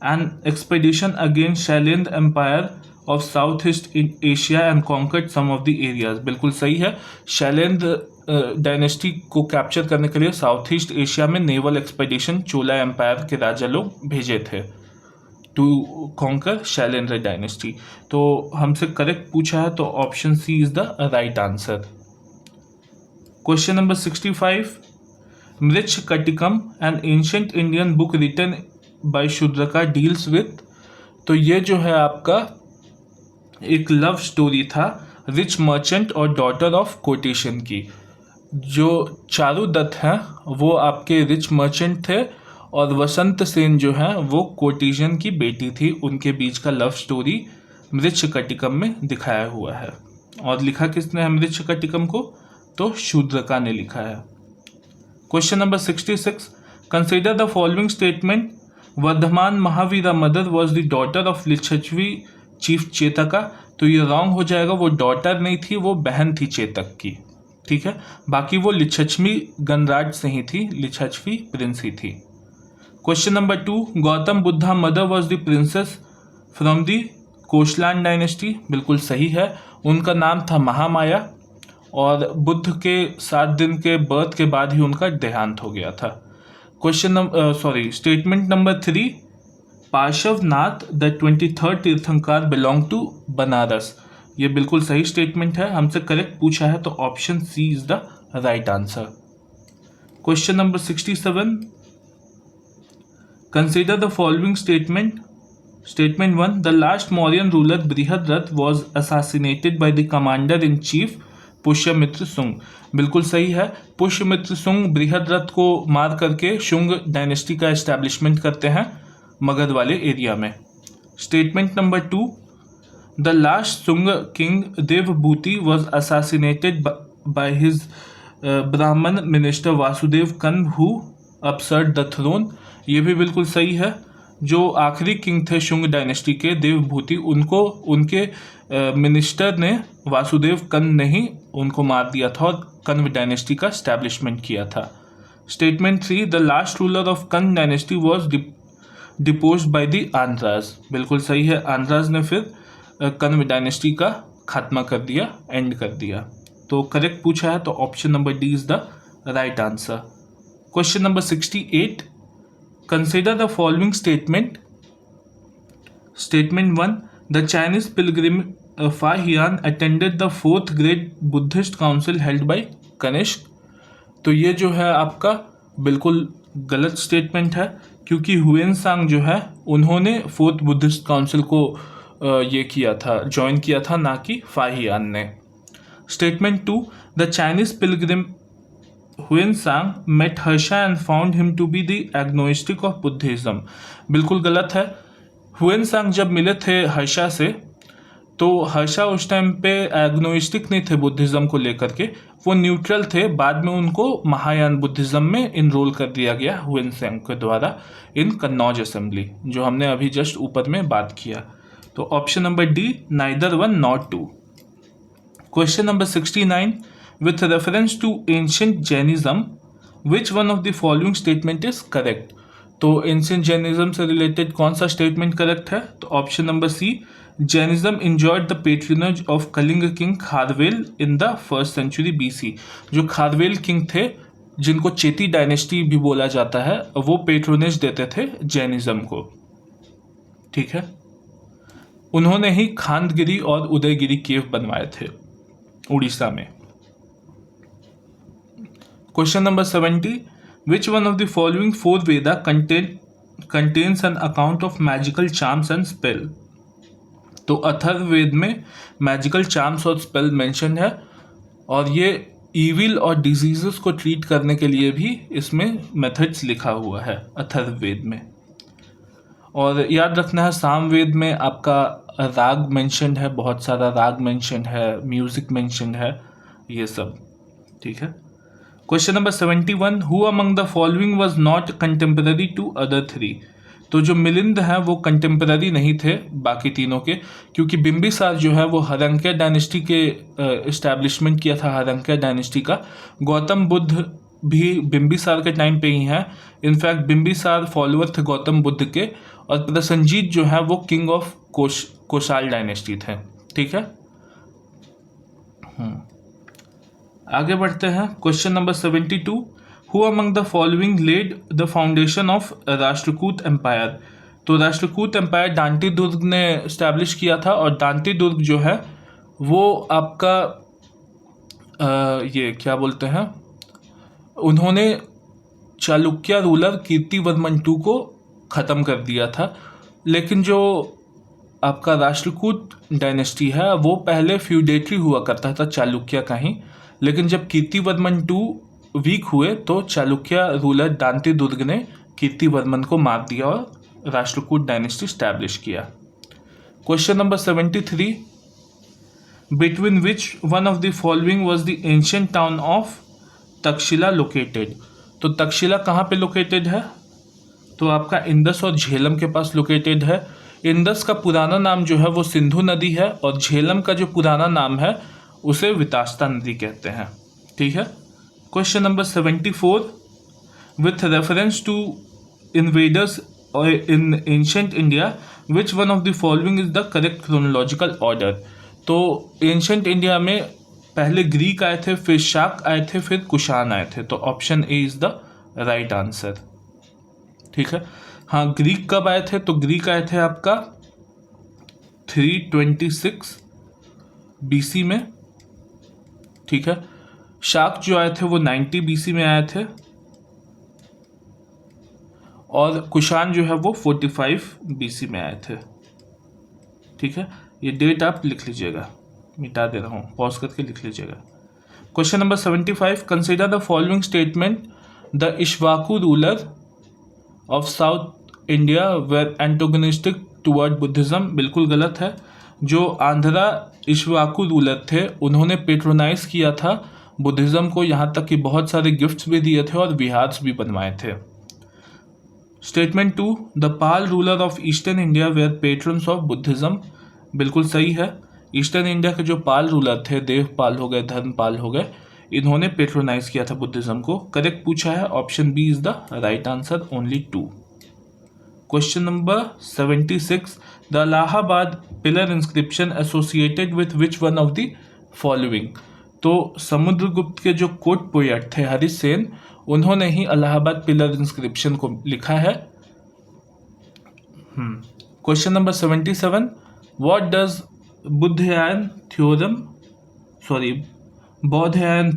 an expedition against Shailendra empire of south east Asia and conquered some of the areas. बिल्कुल सही है। शैलेंद्र डायनेस्टी को कैप्चर करने के लिए साउथ ईस्ट एशिया में नेवल एक्सपेडिशन चोला एम्पायर के राजा लोग भेजे थे टू कॉन्कर शैलेंद्र डायनेस्टी। तो हमसे करेक्ट पूछा है तो option C is the right answer. Question number 65, Mrichchhakatikam an ancient Indian book written by Shudraka deals with. तो ये जो है आपका एक लव स्टोरी था रिच मर्चेंट और डॉटर ऑफ कोटेशन की। जो चारुदत्त हैं वो आपके रिच मर्चेंट थे और वसंत सेन जो है वो कोटेशन की बेटी थी। उनके बीच का लव स्टोरी मृच्छकटिकम में दिखाया हुआ है। और लिखा किसने है मृच्छकटिकम को? तो शूद्रका ने लिखा है। Question number 66, consider the following statement, Vardhaman Mahavira mother was the daughter of Lichchhavi chief Chetaka. तो ये रॉन्ग हो जाएगा, वो डॉटर नहीं थी, वो बहन थी चेतक की। ठीक है, बाकी वो लिच्छवी गणराज से ही थी, लिच्छवी प्रिंस ही थी। Question number 2, Gautam Buddha mother was the princess from the Koshalan dynasty. बिल्कुल सही है, उनका नाम था महामाया और बुद्ध के 7 दिन के बर्थ के बाद ही उनका देहांत हो गया था। Statement number 3, Parshvanath the 23rd तीर्थंकर बिलोंग टू बनारस। ये बिल्कुल सही स्टेटमेंट है, हमसे करेक्ट पूछा है तो option C is the right answer. Question number 67, consider the following statement. Statement 1, the last Mauryan ruler Brihadratha was assassinated by the commander in chief Pushyamitra Shunga. बिल्कुल सही है, पुष्यमित्र शुंग बृहद्रथ को मार करके शुंग डायनेस्टी का एस्टैब्लिशमेंट करते हैं मगध वाले एरिया में। Statement number 2, the last Shunga king Devabhuti was assassinated by his Brahmin minister Vasudeva Kanva who usurped the throne. ये भी बिल्कुल सही है, जो आखिरी किंग थे शुंग डायनेस्टी के देवभूति, उनको उनके मिनिस्टर ने वासुदेव कन्व ने ही उनको मार दिया था और कन्व डायनेस्टी का स्टैब्लिशमेंट किया था। Statement 3, the last ruler of Kanva dynasty was deposed by the Andhras. बिल्कुल सही है, आंध्राज ने फिर कन्व डायनेस्टी का खात्मा कर दिया, एंड कर दिया। तो करेक्ट पूछा है तो option number D is the right answer. Question number 68, consider the following statement. Statement 1, the Chinese pilgrim Fa Hian attended the 4th great Buddhist council held by Kanishka. तो ये जो है आपका बिल्कुल गलत स्टेटमेंट है, क्योंकि हुएनसांग जो है उन्होंने 4th बुद्धिस्ट काउंसिल को ये किया था, ज्वाइन किया था, ना कि फा हियान ने। Statement 2, the Chinese pilgrim Hiuen Tsang met Harsha and found him to be the agnostic of Buddhism. बिल्कुल गलत है, हुएनसांग जब मिले थे हर्षा से तो हर्षा उस टाइम पे एग्नोस्टिक नहीं थे बुद्धिज्म को लेकर के, वो न्यूट्रल थे। बाद में उनको महायान बुद्धिज्म में इनरोल कर दिया गया हुएनसांग के द्वारा इन कन्नौज असेंबली, जो हमने अभी जस्ट ऊपर में बात किया। तो option number D, neither one not two. Question number 69, with reference to ancient Jainism which one of the following statement is correct. तो एंशिएंट जैनिज्म से रिलेटेड कौन सा स्टेटमेंट करेक्ट है? तो option number C, Jainism enjoyed the patronage of Kalinga king Kharavela in the 1st century BC। जो खारवेल किंग थे, जिनको चेती डायनेस्टी भी बोला जाता है, वो पेट्रोनेज देते थे जैनिज्म को। ठीक है, उन्होंने ही खांदगिरी और उदयगिरी केव बनवाए थे उड़ीसा में। Question number 70, which one of the following 4 Veda contains an account of magical charms and spell। तो अथर्ववेद में मैजिकल चार्म्स और स्पेल मेंशन है, और ये ईविल और डिजीजेस को ट्रीट करने के लिए भी इसमें मेथड्स लिखा हुआ है अथर्ववेद में। और याद रखना है, सामवेद में आपका राग मेंशन है, बहुत सारा राग मेंशन है, म्यूजिक मेंशन है, ये सब। ठीक है। Question number 71, who among the following was not contemporary to other 3। तो जो मिलिंद हैं वो कंटेम्पररी नहीं थे बाकी तीनों के, क्योंकि बिंबिसार जो है वो हरंक्य डायनेस्टी के इस्टेब्लिशमेंट किया था, हरंक्य डायनेस्टी का। गौतम बुद्ध भी बिंबिसार के टाइम पे ही हैं, इनफैक्ट बिंबिसार फॉलोअर थे गौतम बुद्ध के, और प्रसन्नजीत जो है वो किंग ऑफ कोशाल डायनेस्टी थे। ठीक है। आगे बढ़ते हैं। Question number 72, who among the following led the foundation of Rashtrakuta empire. तो राष्ट्रकूट एम्पायर दांती दुर्ग ने स्टैब्लिश किया था, और दांती दुर्ग जो है वो आपका ये क्या बोलते हैं, उन्होंने चालुक्य रूलर कीर्तिवर्मन टू को ख़त्म कर दिया था। लेकिन जो आपका राष्ट्रकूट डायनेस्टी है वो पहले फ्यूडेटरी हुआ करता था चालुक्य का ही, लेकिन जब कीर्तिवर्मन टू वीक हुए तो चालुक्य रूलर दांती दुर्ग ने कीर्तिवर्मन को मार दिया और राष्ट्रकूट डायनेस्टी स्टैब्लिश किया। Question number 73, between which one of the following was the ancient town of Takshashila located. तो तक्षशिला कहाँ पे लोकेटेड है, तो आपका इंदस और झेलम के पास लोकेटेड है। इंदस का पुराना नाम जो है वो सिंधु नदी है, और झेलम का जो पुराना नाम है उसे वितास्ता नदी कहते हैं। ठीक है। Question number 74, with reference to invaders in ancient India which one of the following is the correct chronological order. तो एंशियंट इंडिया में पहले ग्रीक आए थे, फिर शाक आए थे, फिर कुषाण आए थे, तो option A is the right answer. ठीक है। हाँ, ग्रीक कब आए थे, तो ग्रीक आए थे आपका 326 बीसी में। ठीक है। शाक जो आए थे वो 90 बीसी में आए थे, और कुषाण जो है वो 45 बीसी में आए थे। ठीक है। ये डेट आप लिख लीजिएगा, मिटा दे रहा हूँ, पॉज करके लिख लीजिएगा। Question number 75, consider the following statement, the Ikshvaku ruler of south India were antagonistic toward Buddhism. बिल्कुल गलत है। जो आंध्रा इक्ष्वाकु रूलर थे उन्होंने पेट्रोनाइज किया था बुद्धिज्म को, यहाँ तक कि बहुत सारे गिफ्ट्स भी दिए थे और विहार्स भी बनवाए थे। Statement 2, the Pala ruler of eastern India were patrons of Buddhism. बिल्कुल सही है। ईस्टर्न इंडिया के जो पाल रूलर थे, देवपाल हो गए, धर्मपाल हो गए, इन्होंने पेट्रोनाइज किया था बुद्धिज्म को। करेक्ट पूछा है, option B is the right answer, only 2। Question number 76, the Allahabad pillar inscription associated with which one of the following. तो समुद्रगुप्त के जो कोर्ट पोएट थे हरीश सेन, उन्होंने ही इलाहाबाद पिलर इंस्क्रिप्शन को लिखा है। Question number 77, what does Baudhayana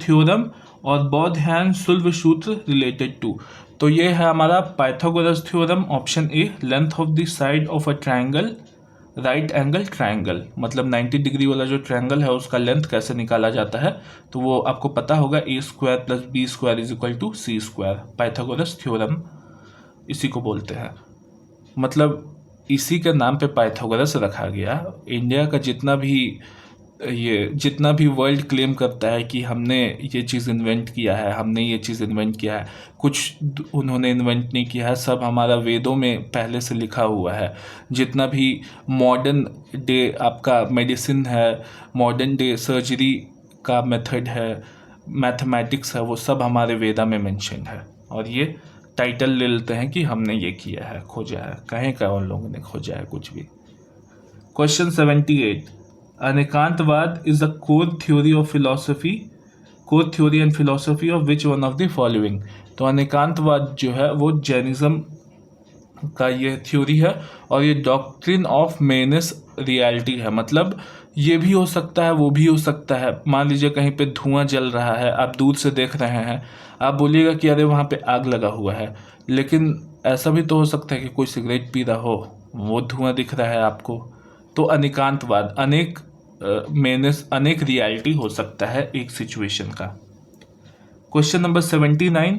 theorem और बौद्धायन शुल्ब सूत्र रिलेटेड टू। तो ये है हमारा Pythagoras theorem, option A, length of the side of a triangle right angle triangle, मतलब 90 डिग्री वाला जो ट्राइंगल है उसका लेंथ कैसे निकाला जाता है, तो वो आपको पता होगा, A square plus B square is equal to C square. Pythagoras theorem इसी को बोलते हैं, मतलब इसी के नाम पे पाइथागोरस रखा गया। इंडिया का जितना भी वर्ल्ड क्लेम करता है कि हमने ये चीज़ इन्वेंट किया है, हमने ये चीज़ इन्वेंट किया है, कुछ उन्होंने इन्वेंट नहीं किया है, सब हमारा वेदों में पहले से लिखा हुआ है। जितना भी मॉडर्न डे आपका मेडिसिन है, मॉडर्न डे सर्जरी का मेथड है, मैथमेटिक्स है, वो सब हमारे वेदा में मेंशन है, और ये टाइटल ले लेते हैं कि हमने ये किया है, खोजा है। कहीं का उन लोगों ने खोजा है कुछ भी। Question 78, Anekantavada is the core theory and philosophy of which one of the following. तो अनेकांतवाद जो है वो जैनिज्म का ये थ्योरी है, और ये डॉक्ट्रिन ऑफ मेनिस रियलिटी है, मतलब ये भी हो सकता है, वो भी हो सकता है। मान लीजिए कहीं पे धुआं जल रहा है, आप दूर से देख रहे हैं, आप बोलिएगा कि अरे वहाँ पे आग लगा हुआ है, लेकिन ऐसा भी तो हो सकता है कि कोई सिगरेट पी रहा हो, वो धुआं दिख रहा है आपको। तो अनेकांतवाद, अनेक रियलिटी हो सकता है एक सिचुएशन का। Question number 79,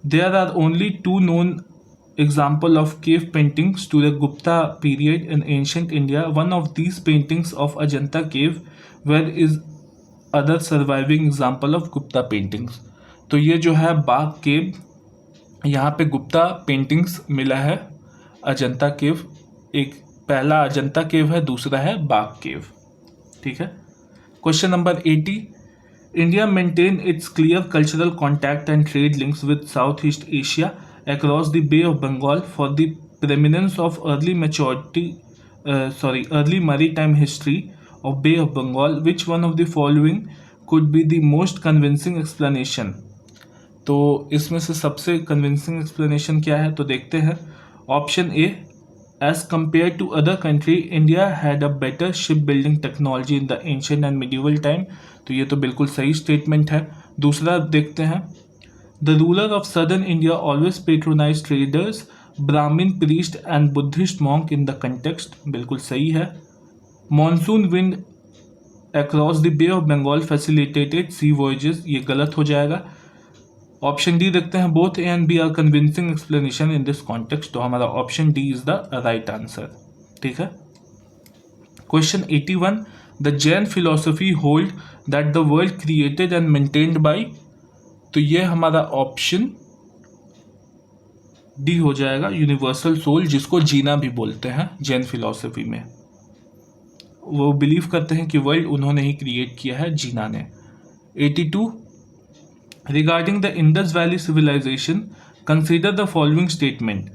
there are only 2 known example of cave paintings to the Gupta period in ancient India. One of these paintings of Ajanta cave, where is other surviving example of Gupta paintings. तो ये जो है बाग केव, यहाँ पे गुप्ता पेंटिंग्स मिला है। अजंता केव, एक पहला अजंता केव है, दूसरा है बाग केव। ठीक है। Question number 80, India maintain its clear cultural contact and trade links with south east Asia across the Bay of Bengal for the preeminence of early maritime history of Bay of Bengal. Which one of the following could be the most convincing explanation? तो इसमें से सबसे कन्विंसिंग एक्सप्लेनेशन क्या है, तो देखते हैं. Option A, as compare to other country India had a better ship building technology in the ancient and medieval time. तो ये तो बिल्कुल सही स्टेटमेंट है. दूसरा देखते हैं, the ruler of southern India always patronize traders, Brahmin priest and Buddhist monk in the context. बिल्कुल सही है. Monsoon wind across the Bay of Bengal facilitated sea voyages. ये गलत हो जाएगा. ऑप्शन डी देखते हैं, both A and B are convincing explanation in this context. तो हमारा option D is the right answer. ठीक है. Question 81, the Jain philosophy hold that the world created and maintained by. तो ये हमारा ऑप्शन डी हो जाएगा, यूनिवर्सल सोल, जिसको जीना भी बोलते हैं जैन फिलोसफी में. वो बिलीव करते हैं कि वर्ल्ड उन्होंने ही क्रिएट किया है, जीना ने. 82, regarding the Indus Valley civilization, consider the following statement.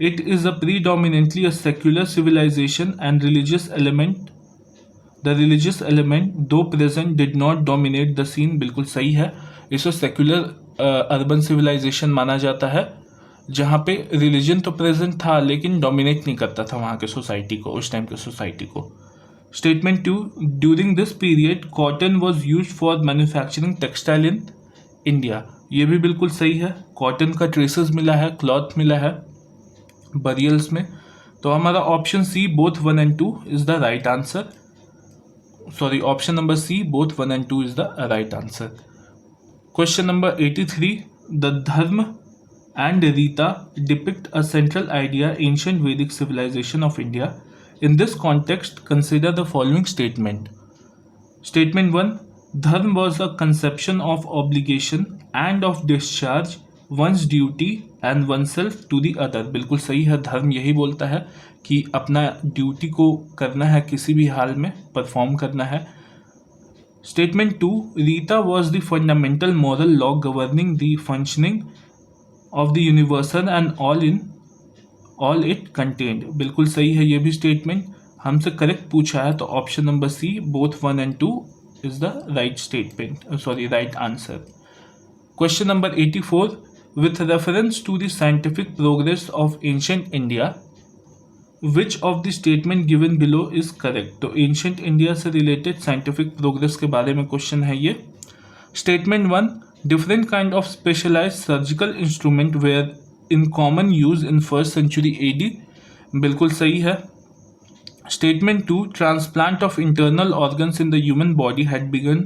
It is a predominantly a secular civilization and religious element. The religious element, though present, did not dominate the scene. बिल्कुल सही है. इसको सेक्युलर अर्बन सिविलाइजेशन माना जाता है, जहाँ पे रिलीजन तो प्रेजेंट था लेकिन डोमिनेट नहीं करता था वहाँ के सोसाइटी को, उस टाइम के सोसाइटी को. Statement 2, during this period cotton was use for manufacturing textile in India. ये भी बिल्कुल सही है. कॉटन का ट्रेसेस मिला है, क्लॉथ मिला है बरियल्स में. तो हमारा option C, both 1 and 2 is the right answer. Sorry, option number C, both 1 and 2 is the right answer. Question number 83, the dharma and Rita depict a central idea ancient Vedic civilization of India. In this context consider the following statement. Statement 1, dharma was a conception of obligation and of discharge one's duty and oneself to the other. बिल्कुल सही है. धर्म यही बोलता है कि अपना ड्यूटी को करना है, किसी भी हाल में परफॉर्म करना है. Statement 2, Rita was the fundamental moral law governing the functioning of the universal and all it contained. बिल्कुल सही है ये भी स्टेटमेंट. हमसे करेक्ट पूछा है, तो option number C, both 1 and 2 is the right statement, right answer. Question number 84, with reference to the scientific progress of ancient India, which of the statement given below is correct? तो ancient India से related scientific progress के बारे में क्वेश्चन है ये. Statement 1, different kind of specialized surgical instrument were in common use in 1st century AD. बिल्कुल सही है. Statement 2, transplant of internal organs in the human body had begun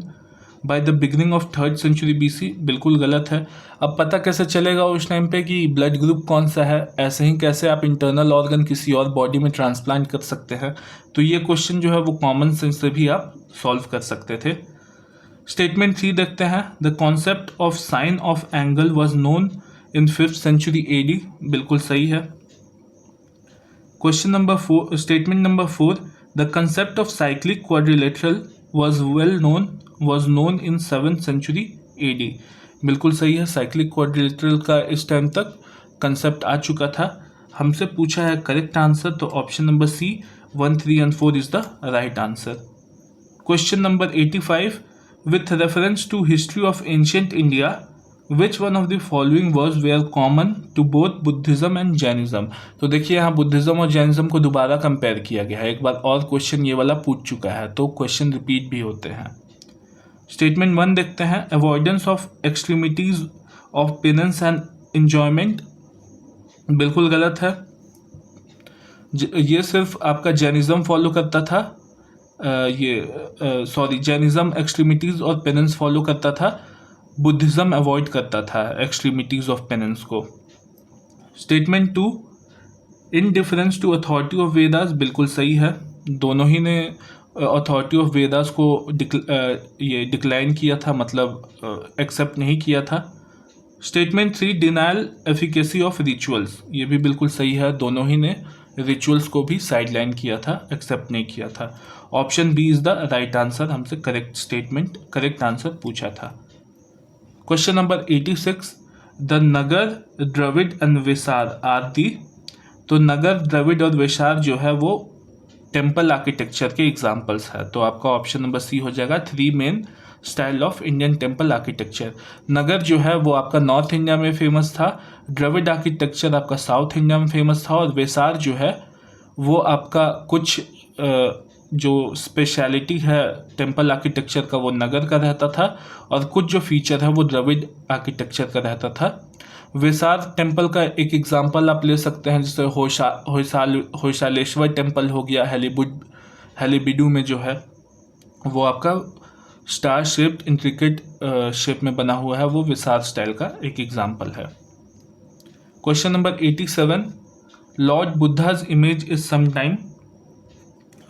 by the beginning of 3rd century BC. बिल्कुल गलत है. अब पता कैसे चलेगा उस टाइम पे कि ब्लड ग्रुप कौन सा है? ऐसे ही कैसे आप इंटरनल ऑर्गन किसी और बॉडी में ट्रांसप्लांट कर सकते हैं? तो ये क्वेश्चन जो है वो कॉमन सेंस से भी आप सॉल्व कर सकते थे. स्टेटमेंट 3 देखते हैं, the concept of sine of angle was known in 5th century AD. बिल्कुल सही है. Question number 4, statement number 4, the concept of cyclic quadrilateral was known in 7th century AD. बिल्कुल सही है. साइक्लिक क्वाड्रिलेटरल का इस टाइम तक कंसेप्ट आ चुका था. हमसे पूछा है करेक्ट आंसर, तो option number C, 1, 3 and 4 is the right answer. Question number 85, with reference to history of ancient India, which one of the following was were common to both Buddhism and Jainism? तो देखिए यहाँ बुद्धिज्म और जैनिज्म को दोबारा कंपेयर किया गया है. एक बार और क्वेश्चन ये वाला पूछ चुका है, तो क्वेश्चन रिपीट भी होते हैं. स्टेटमेंट 1 देखते हैं, avoidance of extremities of penance and enjoyment. बिल्कुल गलत है. ये सिर्फ आपका जैनिज्म फॉलो करता था. जैनिज्म एक्सट्रीमिटीज और पेनेंस फॉलो करता था, बुद्धिज्म अवॉइड करता था एक्सट्रीमिटीज ऑफ पेनेंस को. Statement 2, in difference to authority of Vedas. बिल्कुल सही है. दोनों ही ने अथॉरिटी ऑफ वेदास को डिक्लाइन किया था, मतलब एक्सेप्ट नहीं किया था. Statement 3, denial efficacy of rituals. ये भी बिल्कुल सही है. दोनों ही ने रिचुअल्स को भी साइडलाइन किया था, एक्सेप्ट नहीं किया था. Option B is the right answer. हमसे करेक्ट आंसर पूछा था. Question number 86, the Nagara, Dravida and Vesara are the. तो नगर, द्रविड और वेसार जो है वो टेम्पल आर्किटेक्चर के एग्जाम्पल्स है. तो आपका ऑप्शन नंबर सी हो जाएगा, 3 main style of Indian temple architecture. Nagara जो है वो आपका नॉर्थ इंडिया में फेमस था, द्रविड़ आर्किटेक्चर आपका साउथ इंडिया में फेमस था, और वेसार जो है वो आपका कुछ जो स्पेशलिटी है टेम्पल आर्किटेक्चर का वो नगर का रहता था, और कुछ जो फीचर है वो द्रविड़ आर्किटेक्चर का रहता था। वेसार टेम्पल का एक एग्जांपल आप ले सकते हैं, जैसे होयसालेश्वर टेम्पल हो गया, हेलीबिडू में जो है वो आपका स्टार शेप्ड इंट्रिकेट शेप में बना हुआ है, वो वेसार स्टाइल का एक एग्जांपल है। Question number 87, lord Buddha's image is sometime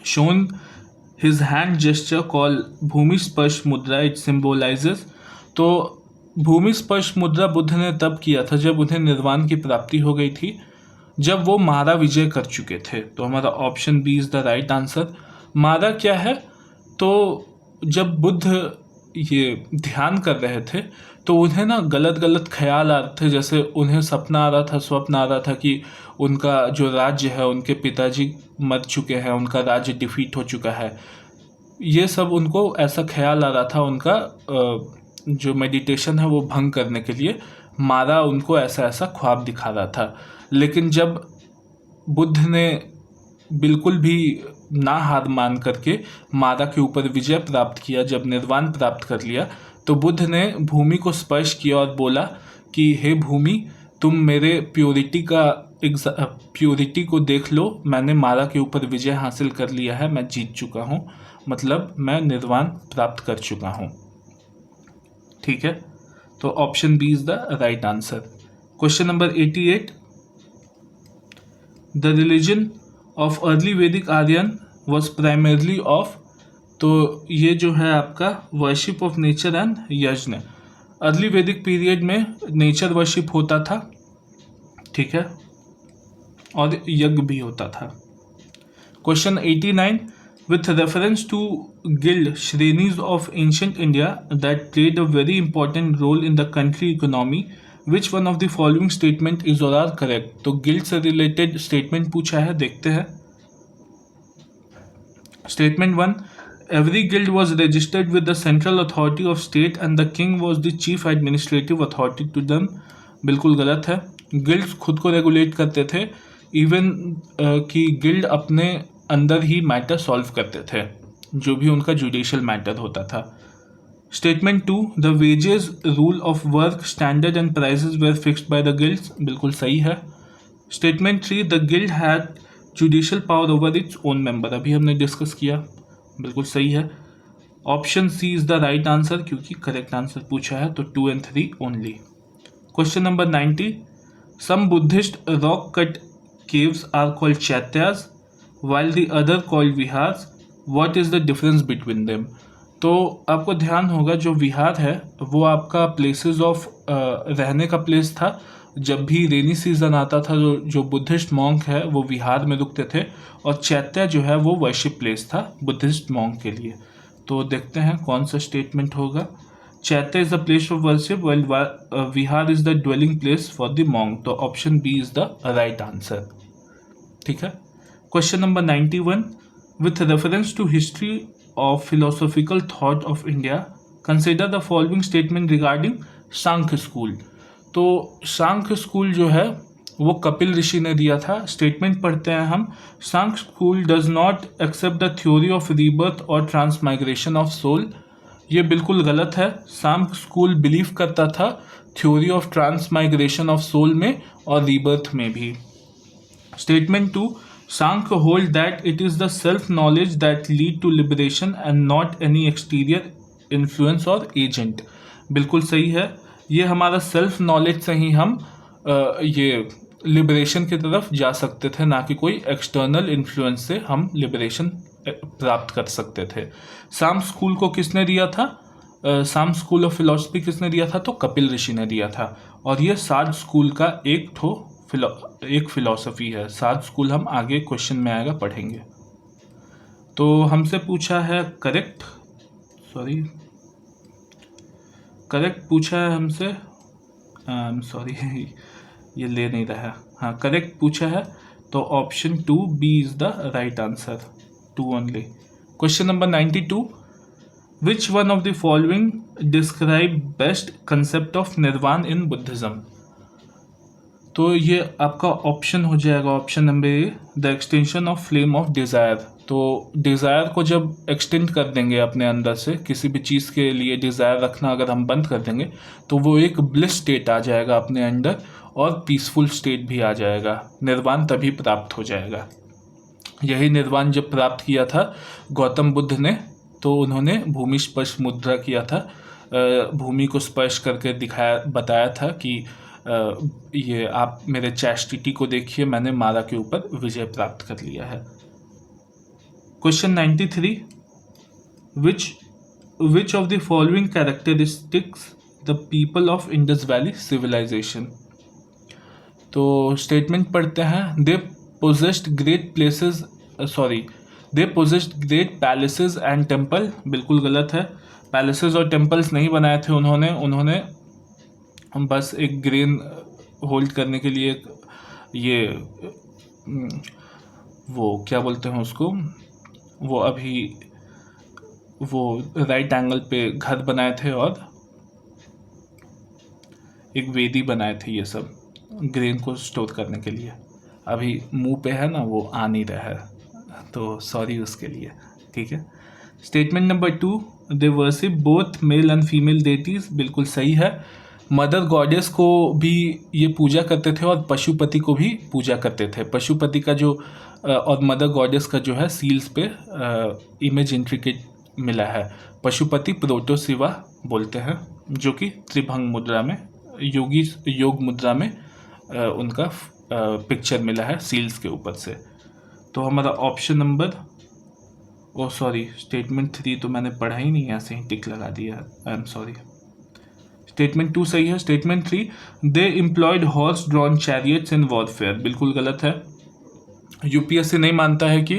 shown his hand gesture called Bhumi Sparsha Mudra, it symbolizes। तो भूमि स्पर्श मुद्रा बुद्ध ने तब किया था जब उन्हें निर्वाण की प्राप्ति हो गई थी, जब वो मारा विजय कर चुके थे। तो हमारा option B is the right answer. मारा क्या है, तो जब बुद्ध ये ध्यान कर रहे थे तो उन्हें ना गलत गलत ख्याल आ रहे थे, जैसे उन्हें सपना आ रहा था, स्वप्न आ रहा था कि उनका जो राज्य है, उनके पिताजी मर चुके हैं, उनका राज्य डिफीट हो चुका है। ये सब उनको ऐसा ख्याल आ रहा था, उनका जो मेडिटेशन है वो भंग करने के लिए मारा उनको ऐसा ऐसा ख्वाब दिखा रहा था। लेकिन जब बुद्ध ने बिल्कुल भी ना हार मान करके मारा के ऊपर विजय प्राप्त किया, जब निर्वाण प्राप्त कर लिया, तो बुद्ध ने भूमि को स्पर्श किया और बोला कि हे भूमि, तुम मेरे प्योरिटी को देख लो, मैंने मारा के ऊपर विजय हासिल कर लिया है, मैं जीत चुका हूँ, मतलब मैं निर्वाण प्राप्त कर चुका हूँ। ठीक है, तो option B is the right answer. Question number 88, the religion of early Vedic Aryan was primarily of, तो ये जो है आपका वर्शिप ऑफ नेचर एंड यज्ञ। अर्ली वैदिक पीरियड में नेचर वर्शिप होता था, ठीक है, और यज्ञ भी होता था। Question 89, with reference to guild श्रेणीज of ancient India that played a very important role in the country economy, which one of the following statement is or are correct? तो guild से related statement पूछा है, देखते हैं। Statement 1, every guild was registered with the central authority of state and the king was the chief administrative authority to them। बिल्कुल गलत है। गिल्ड्स खुद को रेगुलेट करते थे, इवन कि गिल्ड अपने अंदर ही मैटर सॉल्व करते थे, जो भी उनका जुडिशियल मैटर होता था। Statement 2, the wages rule of work standard and prices were fixed by the guilds, बिल्कुल सही है। Statement 3, the guild had judicial power over its own member, अभी हमने डिस्कस किया, बिल्कुल सही है। Option C is the right answer, क्योंकि करेक्ट आंसर पूछा है, तो 2 and 3 only. Question number 90, some Buddhist rock cut caves are called chaityas while the other called vihars, what is the difference between them? तो आपको ध्यान होगा जो विहार है वो आपका प्लेसेस ऑफ रहने का प्लेस था। जब भी रेनी सीजन आता था जो बुद्धिस्ट मॉन्क है वो विहार में रुकते थे, और चैत्य जो है वो वर्शिप प्लेस था बुद्धिस्ट मॉन्क के लिए। तो देखते हैं कौन सा स्टेटमेंट होगा। Chaitya is the place of worship well Vihara is the dwelling place for the monk, तो option B is the right answer. ठीक है। Question number 91, with reference to history of philosophical thought of India consider the following statement regarding Sankhya school. तो सांख्य स्कूल जो है वो कपिल ऋषि ने दिया था। स्टेटमेंट पढ़ते हैं हम। Sankhya school does not accept the theory of rebirth और ट्रांसमाइग्रेशन ऑफ सोल, ये बिल्कुल गलत है। सांख्य स्कूल बिलीव करता था theory of transmigration of soul में और रीबर्थ में भी। Statement 2, Sankhya hold that it is the self-knowledge that lead to liberation and not any exterior influence or agent, बिल्कुल सही है। ये हमारा सेल्फ नॉलेज से ही हम ये लिबरेशन की तरफ जा सकते थे, ना कि कोई एक्सटर्नल इन्फ्लुएंस से हम लिबरेशन प्राप्त कर सकते थे। साम स्कूल को किसने दिया था? साम स्कूल ऑफ फिलोसफी किसने दिया था? तो कपिल ऋषि ने दिया था। और ये सात स्कूल का एक फिलॉसफी है। सात स्कूल हम आगे क्वेश्चन में आएगा पढ़ेंगे। तो हमसे पूछा है करेक्ट पूछा है हमसे, ये ले नहीं रहा। हाँ, करेक्ट पूछा है, तो option 2 B is the right answer, 2 only. Question number 92, which one of the following describe best concept of nirvana in Buddhism? तो ये आपका ऑप्शन हो जाएगा option number A, the extension of flame of desire. तो डिज़ायर को जब एक्सटेंड कर देंगे अपने अंदर से, किसी भी चीज़ के लिए डिज़ायर रखना अगर हम बंद कर देंगे तो वो एक ब्लिस स्टेट आ जाएगा अपने अंदर और पीसफुल स्टेट भी आ जाएगा। निर्वाण तभी प्राप्त हो जाएगा। यही निर्वाण जब प्राप्त किया था गौतम बुद्ध ने, तो उन्होंने भूमि स्पर्श मुद्रा किया था। भूमि को स्पर्श करके दिखाया, बताया था कि ये आप मेरे चैस्टिटी को देखिए, मैंने मारा के ऊपर विजय प्राप्त कर लिया है। Question 93, which of the following characteristics the people of Indus valley civilization? तो स्टेटमेंट पढ़ते हैं। They possessed great places, they possessed great palaces and temple. बिल्कुल गलत है। पैलेसेस और टेम्पल्स नहीं बनाए थे उन्होंने बस एक ग्रेन होल्ड करने के लिए ये वो क्या बोलते हैं उसको, वो राइट एंगल पे घर बनाए थे और एक वेदी बनाए थे, ये सब ग्रेन को स्टोर करने के लिए। अभी मुंह पे है ना, वो आ नहीं रहा है, तो सॉरी उसके लिए। ठीक है। Statement number 2, they worship both male and female deities. बिल्कुल सही है। मदर गॉडेस को भी ये पूजा करते थे और पशुपति को भी पूजा करते थे। पशुपति का जो और मदर गॉडेस का जो है सील्स पे इमेज इंट्रिकेट मिला है। पशुपति प्रोटोसिवा बोलते हैं, जो कि त्रिभंग मुद्रा में, योग मुद्रा में उनका पिक्चर मिला है सील्स के ऊपर से। तो हमारा ऑप्शन नंबर, स्टेटमेंट 3 तो मैंने पढ़ा ही नहीं, ऐसे ही टिक लगा दिया, आई एम सॉरी। स्टेटमेंट 2 सही है। Statement 3, they employed horse drawn chariots in warfare. बिल्कुल गलत है। यूपीएससी नहीं मानता है कि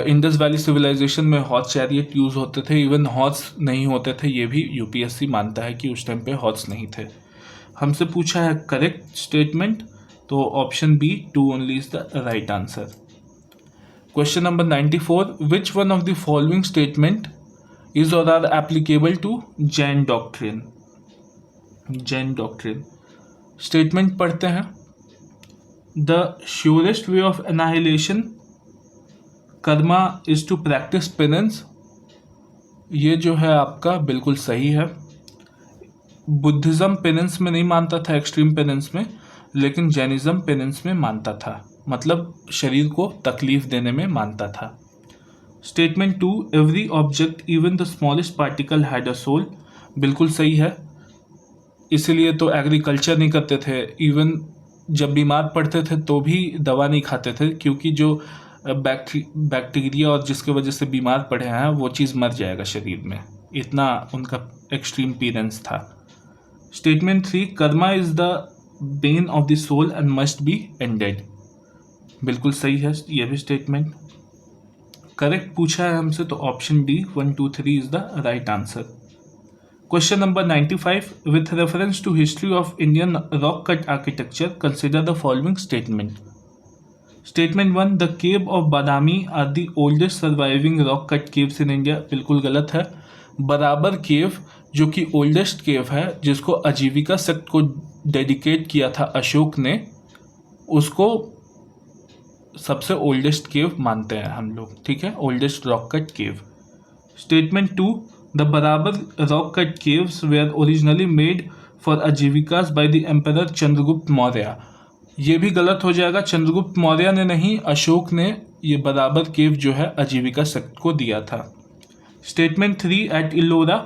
इंडस वैली सिविलाइजेशन में हॉर्स चैरियट यूज होते थे। इवन हॉर्स नहीं होते थे, ये भी यूपीएससी मानता है कि उस टाइम पे हॉर्स नहीं थे। हमसे पूछा है करेक्ट स्टेटमेंट, तो option B 2 only is the right answer. Question number 94, which one of the following statement is or are applicable to Jain doctrine? Jain doctrine statement पढ़ते हैं। The surest way of annihilation karma is to practice penance। ये जो है आपका बिल्कुल सही है। बुद्धिज्म पेनेंस में नहीं मानता था, एक्सट्रीम पेनेंस में, लेकिन जैनिज्म पेनेंस में मानता था, मतलब शरीर को तकलीफ देने में मानता था। Statement 2, every object even the smallest particle had a soul. बिल्कुल सही है। इसीलिए तो एग्रीकल्चर नहीं करते थे, इवन जब बीमार पड़ते थे तो भी दवा नहीं खाते थे, क्योंकि जो बैक्टीरिया और जिसके वजह से बीमार पड़े हैं वो चीज़ मर जाएगा शरीर में, इतना उनका एक्सट्रीम पेरेंस था। Statement 3, karma is the bane of the soul and must be ended. बिल्कुल सही है यह भी स्टेटमेंट। करेक्ट पूछा है हमसे, तो option D 1, 2, 3 is the right answer. Question number 95, with reference to history of Indian rock cut architecture consider the following statement. Statement 1, the cave of Badami are the oldest surviving rock cut caves in India. बिल्कुल गलत है। बराबर केव जो कि ओल्डेस्ट केव है, जिसको आजीविका सेक्ट को डेडिकेट किया था अशोक ने, उसको सबसे ओल्डेस्ट केव मानते हैं हम लोग। ठीक है, oldest rock cut cave. Statement 2, the Barabar rock cut caves were originally made for Ajivikas by the emperor Chandragupta Maurya. ये भी गलत हो जाएगा। चंद्रगुप्त मौर्य ने नहीं, अशोक ने ये बराबर केव जो है आजीविका सेक्ट को दिया था। Statement 3, at Ellora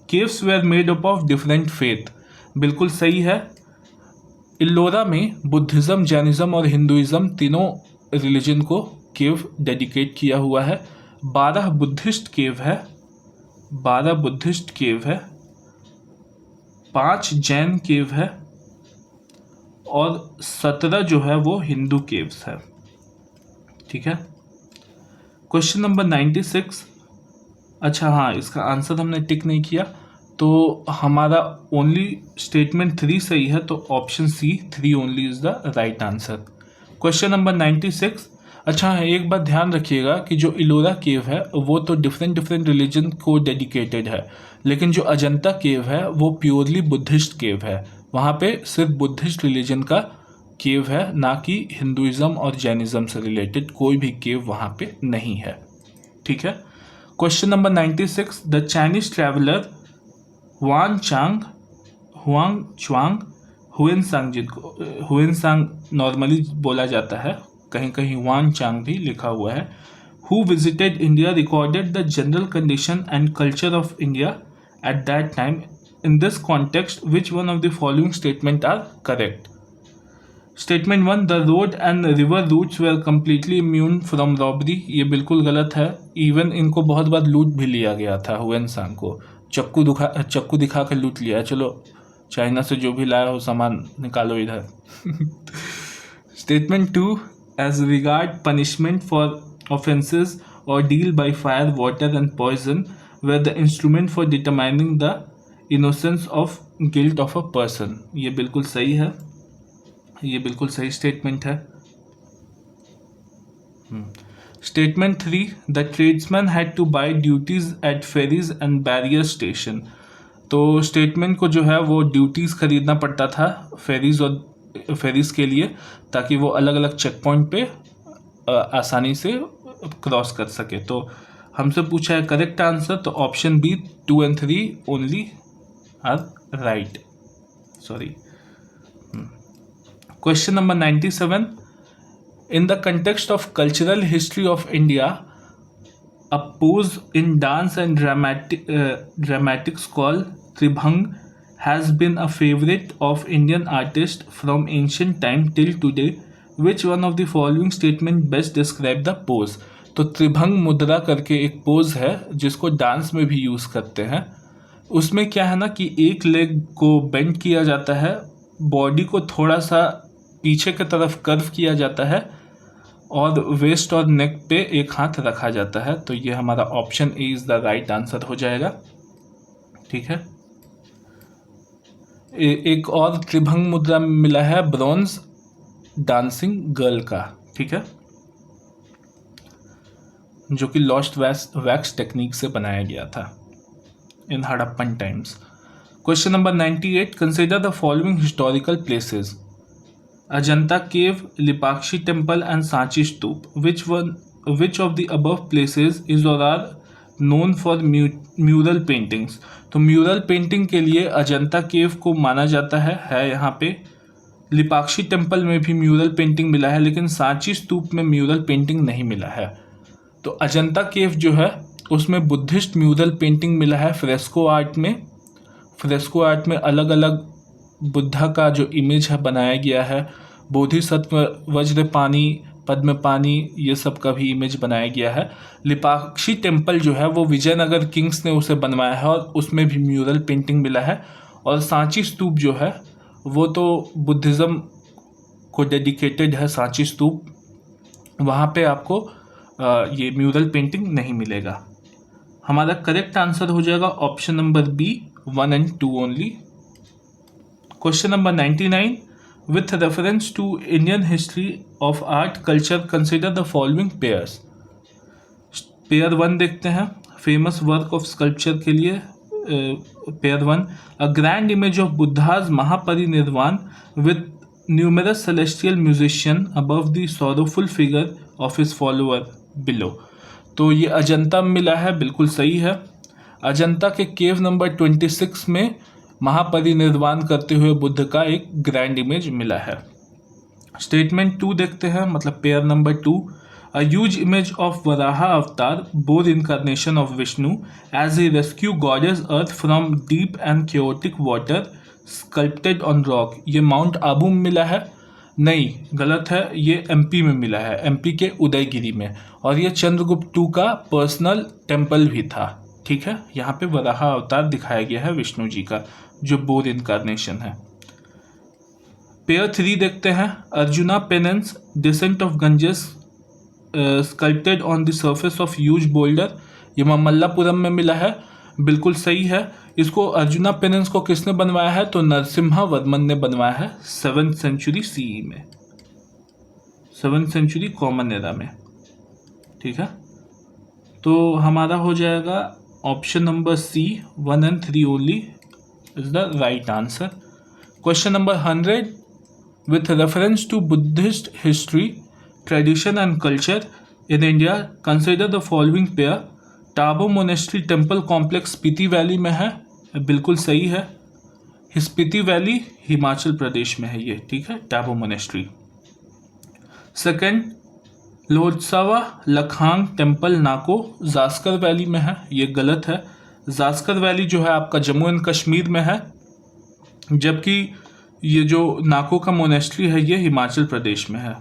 caves were made up of different faith. बिल्कुल सही है। इल्लोरा में बुद्धिज्म, जैनिज्म और हिंदुइज्म तीनों रिलीजन को केव डेडिकेट किया हुआ है। 12 बुद्धिस्ट केव है, 12 बुद्धिस्ट केव है, 5 जैन केव है और 17 जो है वो हिंदू केव्स है। ठीक है। क्वेश्चन नंबर 96, अच्छा हाँ, इसका आंसर हमने टिक नहीं किया, तो हमारा ओनली स्टेटमेंट 3 सही है, तो option C 3 only is the right answer. Question number 96, अच्छा है, एक बात ध्यान रखिएगा कि जो इलोरा केव है वो तो डिफरेंट रिलीजन को डेडिकेटेड है, लेकिन जो अजंता केव है वो प्योरली बुद्धिस्ट केव है। वहाँ पे सिर्फ बुद्धिस्ट रिलीजन का केव है, ना कि हिंदुइज्म और जैनिज्म से रिलेटेड कोई भी केव वहाँ पे नहीं है। ठीक है। Question number 96, the Chinese traveller Huang Hiuen Tsang, जिनको हुएनसांग नॉर्मली बोला जाता है, कहीं कहीं वान चांग भी लिखा हुआ है, who visited India recorded the general condition and culture of India at that time. In this context which one of the following statement are correct? Statement 1, the road and river routes were completely immune from robbery. ये बिल्कुल गलत है। इवन इनको बहुत बार लूट भी लिया गया था। हुएनसांग को चक्कू दिखा कर लूट लिया। चलो चाइना से जो भी लाया हो सामान निकालो इधर। Statement 2, as regard punishment for offences ordeal by fire, water and poison were the instrument for determining the innocence of guilt of a person. ये बिल्कुल सही है, ये बिल्कुल सही स्टेटमेंट है। Statement 3, the tradesman had to buy duties at ferries and barrier station. तो स्टेटमेंट को जो है वो ड्यूटीज़ खरीदना पड़ता था फेरीज के लिए, ताकि वो अलग अलग चेक पॉइंट पे आसानी से क्रॉस कर सके। तो हमसे पूछा है करेक्ट आंसर, तो option B 2 and 3 only are right. Sorry. Question number 97, in the context of cultural history of India, a pose in dance and dramatics called Tribhang has been a favorite of Indian artists from ancient time till today. Which one of the following statement best describe the pose? तो त्रिभंग मुद्रा करके एक पोज है जिसको डांस में भी यूज़ करते हैं। उसमें क्या है ना कि एक लेग को बेंड किया जाता है, बॉडी को थोड़ा सा पीछे की तरफ कर्व किया जाता है और वेस्ट और नेक पे एक हाथ रखा जाता है। तो ये हमारा option A is the right answer हो जाएगा। ठीक है। एक और त्रिभंग मुद्रा मिला है ब्रॉन्ज डांसिंग गर्ल का। ठीक है, जो कि लॉस्ट वैक्स टेक्निक से बनाया गया था in Harappan times. Question number 98, consider the following historical places: Ajanta cave, Lipakshi temple and Sanchi Stoop. Which of the above places is or are known for mural paintings? तो म्यूरल पेंटिंग के लिए अजंता केव को माना जाता है यहाँ पे। लिपाक्षी टेम्पल में भी म्यूरल पेंटिंग मिला है, लेकिन सांची स्तूप में म्यूरल पेंटिंग नहीं मिला है। तो अजंता केव जो है उसमें बुद्धिस्ट म्यूरल पेंटिंग मिला है फ्रेस्को आर्ट में। फ्रेस्को आर्ट में अलग अलग बुद्धा का जो इमेज है बनाया गया है, बोधिसत्व, वज्रपाणी, पद्मपाणी, ये सब का भी इमेज बनाया गया है। लिपाक्षी टेम्पल जो है वो विजयनगर किंग्स ने उसे बनवाया है और उसमें भी म्यूरल पेंटिंग मिला है। और सांची स्तूप जो है वो तो बुद्धिज़्म को डेडिकेटेड है सांची स्तूप, वहाँ पे आपको ये म्यूरल पेंटिंग नहीं मिलेगा। हमारा करेक्ट आंसर हो जाएगा option number B 1 and 2 only. Question number 99, with reference to Indian history of art culture, consider the following pairs. Pair 1 देखते हैं, फेमस वर्क ऑफ स्कल्पचर के लिए। Pair 1, a grand image of Buddha's Mahaparinirvan with numerous celestial musician above the sorrowful figure of his follower below. तो ये अजंता में मिला है, बिल्कुल सही है। अजंता के केव नंबर 26 में महापरिनिर्वाण करते हुए बुद्ध का एक ग्रैंड इमेज मिला है। स्टेटमेंट 2 देखते हैं, मतलब pair number 2, a huge image of Varaha avatar, boar incarnation of Vishnu as a rescue goddess earth from deep and chaotic water sculpted on rock. ये माउंट आबू में मिला है? नहीं, गलत है, ये एमपी में मिला है, एमपी के उदयगिरी में। और ये चंद्रगुप्त II का पर्सनल टेम्पल भी था। ठीक है, यहाँ पे वराहा अवतार दिखाया गया है विष्णु जी का, जो बोर इनकारनेशन है। पेयर 3 देखते हैं, Arjuna penance, descent of Ganges sculpted on the surface of huge boulder. ये ममल्लापुरम में मिला है, बिल्कुल सही है। इसको अर्जुना पेनेंस को किसने बनवाया है? तो नरसिम्हा वर्मन ने बनवाया है 7th सेंचुरी CE में, 7th सेंचुरी कॉमन एरा में। ठीक है, तो हमारा हो जाएगा option number C 1 and 3 only is the right answer. Question number 100, with reference to Buddhist history, tradition and culture in India, consider the following pair. Tabo monastery temple complex Spiti valley में है, बिल्कुल सही है। स्पीति वैली हिमाचल प्रदेश में है ये, ठीक है, टाबो मोनेस्ट्री। सेकंड, लोहत्सवा लखांग टेम्पल नाको जास्कर वैली में है, ये गलत है। जास्कर वैली जो है आपका जम्मू एंड कश्मीर में है, जबकि ये जो नाको का मोनेस्ट्री है ये हिमाचल प्रदेश में है।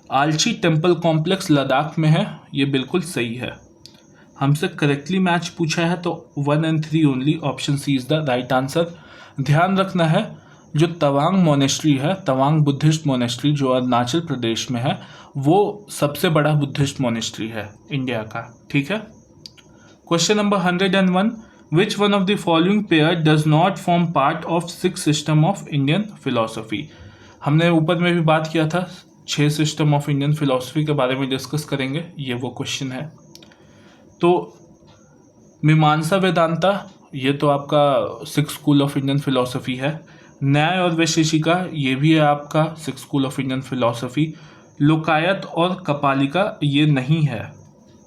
आलची टेम्पल कॉम्प्लेक्स लद्दाख में है, ये बिल्कुल सही है। हमसे करेक्टली मैच पूछा है तो 1 and 3 only, option C is the right answer. ध्यान रखना है जो तवांग मोनेस्ट्री है, तवांग बुद्धिस्ट मोनेस्ट्री जो अरुणाचल प्रदेश में है, वो सबसे बड़ा बुद्धिस्ट मोनेस्ट्री है इंडिया का, ठीक है। Question number 101, Which one of the following pair does not form part of sixth system of Indian philosophy? हमने ऊपर में भी बात किया था, 6 सिस्टम ऑफ इंडियन फिलोसफी के बारे में डिस्कस करेंगे, ये वो क्वेश्चन है। तो मीमांसा वेदांता ये तो आपका 6 स्कूल ऑफ इंडियन फिलोसफी है। न्याय और वैशेषिका ये भी है आपका 6 स्कूल ऑफ इंडियन फिलोसफी। लोकायत और कपालिका ये नहीं है,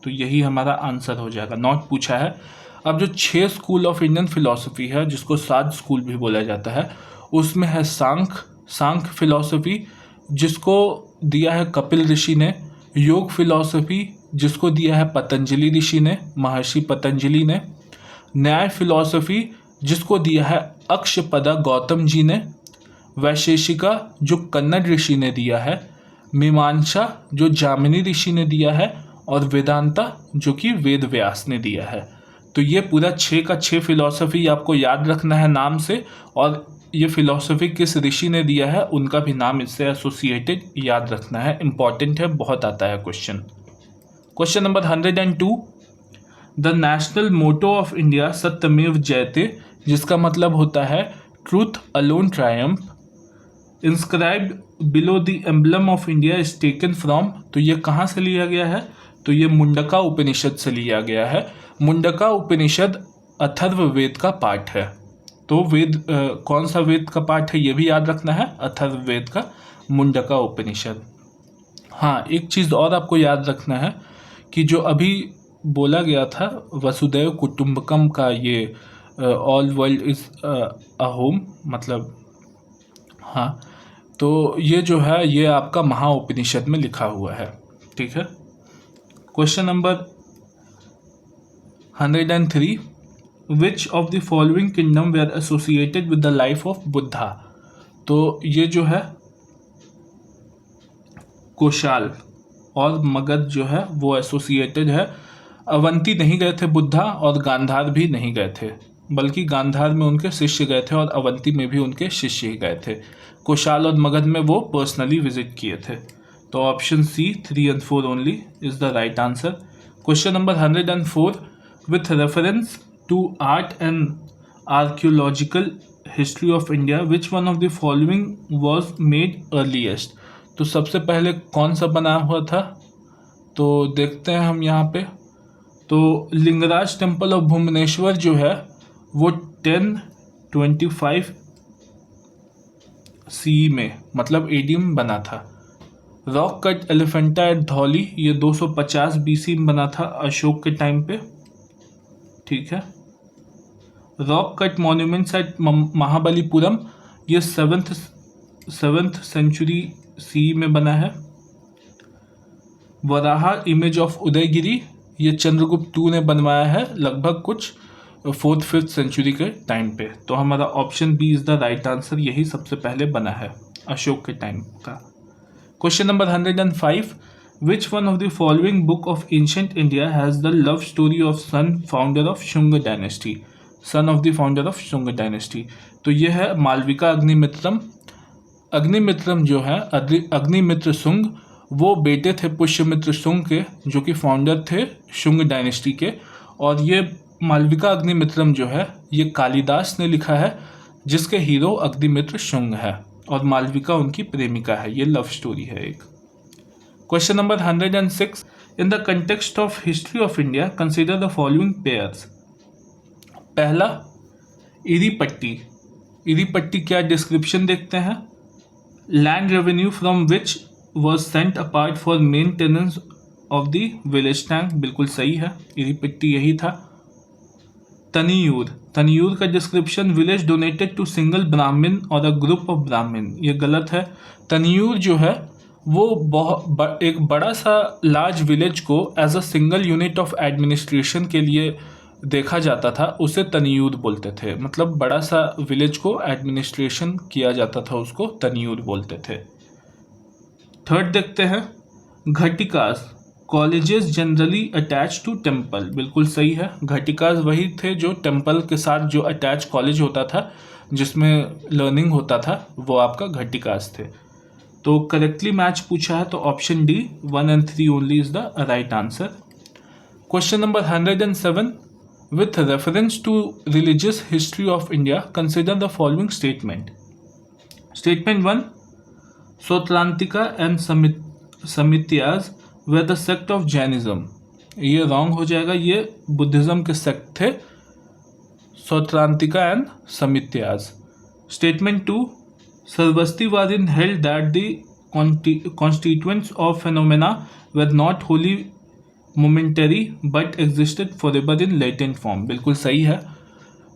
तो यही हमारा आंसर हो जाएगा, नॉट पूछा है। अब जो 6 स्कूल ऑफ इंडियन फिलॉसफी है, जिसको 7 स्कूल भी बोला जाता है, उसमें है सांख्य फिलॉसफी जिसको दिया है कपिल ऋषि ने, योग फिलॉसफी जिसको दिया है पतंजलि ऋषि ने, महर्षि पतंजलि ने, न्याय फिलॉसफी जिसको दिया है अक्षपदा गौतम जी ने, वैशेषिका जो कन्नड़ ऋषि ने दिया है, मीमांसा जो जामिनी ऋषि ने दिया है, और वेदांता जो कि वेद व्यास ने दिया है। तो ये पूरा 6 का 6 फिलॉसफी आपको याद रखना है नाम से, और ये फिलॉसफी किस ऋषि ने दिया है उनका भी नाम इससे एसोसिएटेड याद रखना है, इंपॉर्टेंट है, बहुत आता है question. Question number 102, the national motto of India Satyameva Jayate, जिसका मतलब होता है truth alone triumph, inscribed below the emblem of India is taken from, तो ये कहाँ से लिया गया है, तो ये मुंडका उपनिषद से लिया गया है। मुंडका उपनिषद अथर्ववेद का पार्ट है। तो वेद कौन सा वेद का पार्ट है ये भी याद रखना है, अथर्ववेद का मुंडका उपनिषद। हाँ, एक चीज़ और आपको याद रखना है कि जो अभी बोला गया था वसुदैव कुटुंबकम का, ये all world is a home, मतलब हाँ, तो ये जो है ये आपका महा उपनिषद में लिखा हुआ है, ठीक है। Question number 103, which of the following kingdom were associated with the life of Buddha, तो ये जो है कोशाल और मगध जो है वो एसोसिएटेड है। अवंती नहीं गए थे बुद्धा, और गांधार भी नहीं गए थे, बल्कि गांधार में उनके शिष्य गए थे और अवंती में भी उनके शिष्य ही गए थे। कोशाल और मगध में वो पर्सनली विजिट किए थे। तो option C 3 and 4 only is the right answer. Question number 104, with reference to art and archaeological history of India, which one of the following was made earliest? तो सबसे पहले कौन सा बना हुआ था, तो देखते हैं हम यहाँ पे। तो लिंगराज टेम्पल ऑफ भुवनेश्वर जो है वो 1025 CE में, मतलब AD में बना था। Rock cut Elephanta at Dhauli ये 250 BC में बना था अशोक के टाइम पे, ठीक है। Rock cut monuments at Mahabalipuram ये 7th सेंचुरी CE में बना है। वराहा इमेज ऑफ उदयगिरी ये चंद्रगुप्त II ने बनवाया है लगभग कुछ 4th-5th सेंचुरी के टाइम पे। तो हमारा option B is the right answer, यही सबसे पहले बना है अशोक के टाइम का। Question number 105, which one of the following book of ancient India has the love story of son founder of Shunga dynasty, son of the founder of Shunga dynasty? तो यह है मालविका अग्निमित्रम। अग्निमित्रम जो है अग्निमित्र शुंग, वो बेटे थे पुष्यमित्र शुंग के, जो कि फाउंडर थे शुंग डायनेस्टी के। और ये मालविका अग्निमित्रम जो है ये कालिदास ने लिखा है, जिसके हीरो अग्निमित्र शुंग है, और मालविका उनकी प्रेमिका है। ये लव स्टोरी है एक। Question number 106, in the context of history of India consider the following pairs. पहला, इरीपट्टी। इरीपट्टी क्या डिस्क्रिप्शन देखते हैं। Land revenue from which was set apart for maintenance of the village tank, बिल्कुल सही है, इरीपट्टी यही था। तनियूर, तनियूर का description, village donated to single Brahmin और अ ग्रुप ऑफ ब्राह्मण, ये गलत है। तनियूर जो है वो एक बड़ा सा लार्ज विलेज को as a single unit of administration के लिए देखा जाता था, उसे तनियूर बोलते थे। मतलब बड़ा सा विलेज को एडमिनिस्ट्रेशन किया जाता था, उसको तनियूर बोलते थे। थर्ड देखते हैं, Ghatikas, colleges generally attach to temple, बिल्कुल सही है। घटिकास वही थे जो टेम्पल के साथ जो अटैच कॉलेज होता था, जिसमें लर्निंग होता था, वो आपका घटिकास थे। तो करेक्टली मैच पूछा है तो option D 1 and 3 only is the right answer. Question number 107, with reference to religious history of India consider the following statement. Statement 1, Sautrantika and Sammitiyas were the sect of Jainism, ये रॉन्ग हो जाएगा, ये बुद्धिज्म के सेक्ट थे, Sautrantika and Sammitiyas. Statement 2, Sarvastivadin held that the constituents of phenomena were not wholly momentary but existed forever in latent form, बिल्कुल सही है।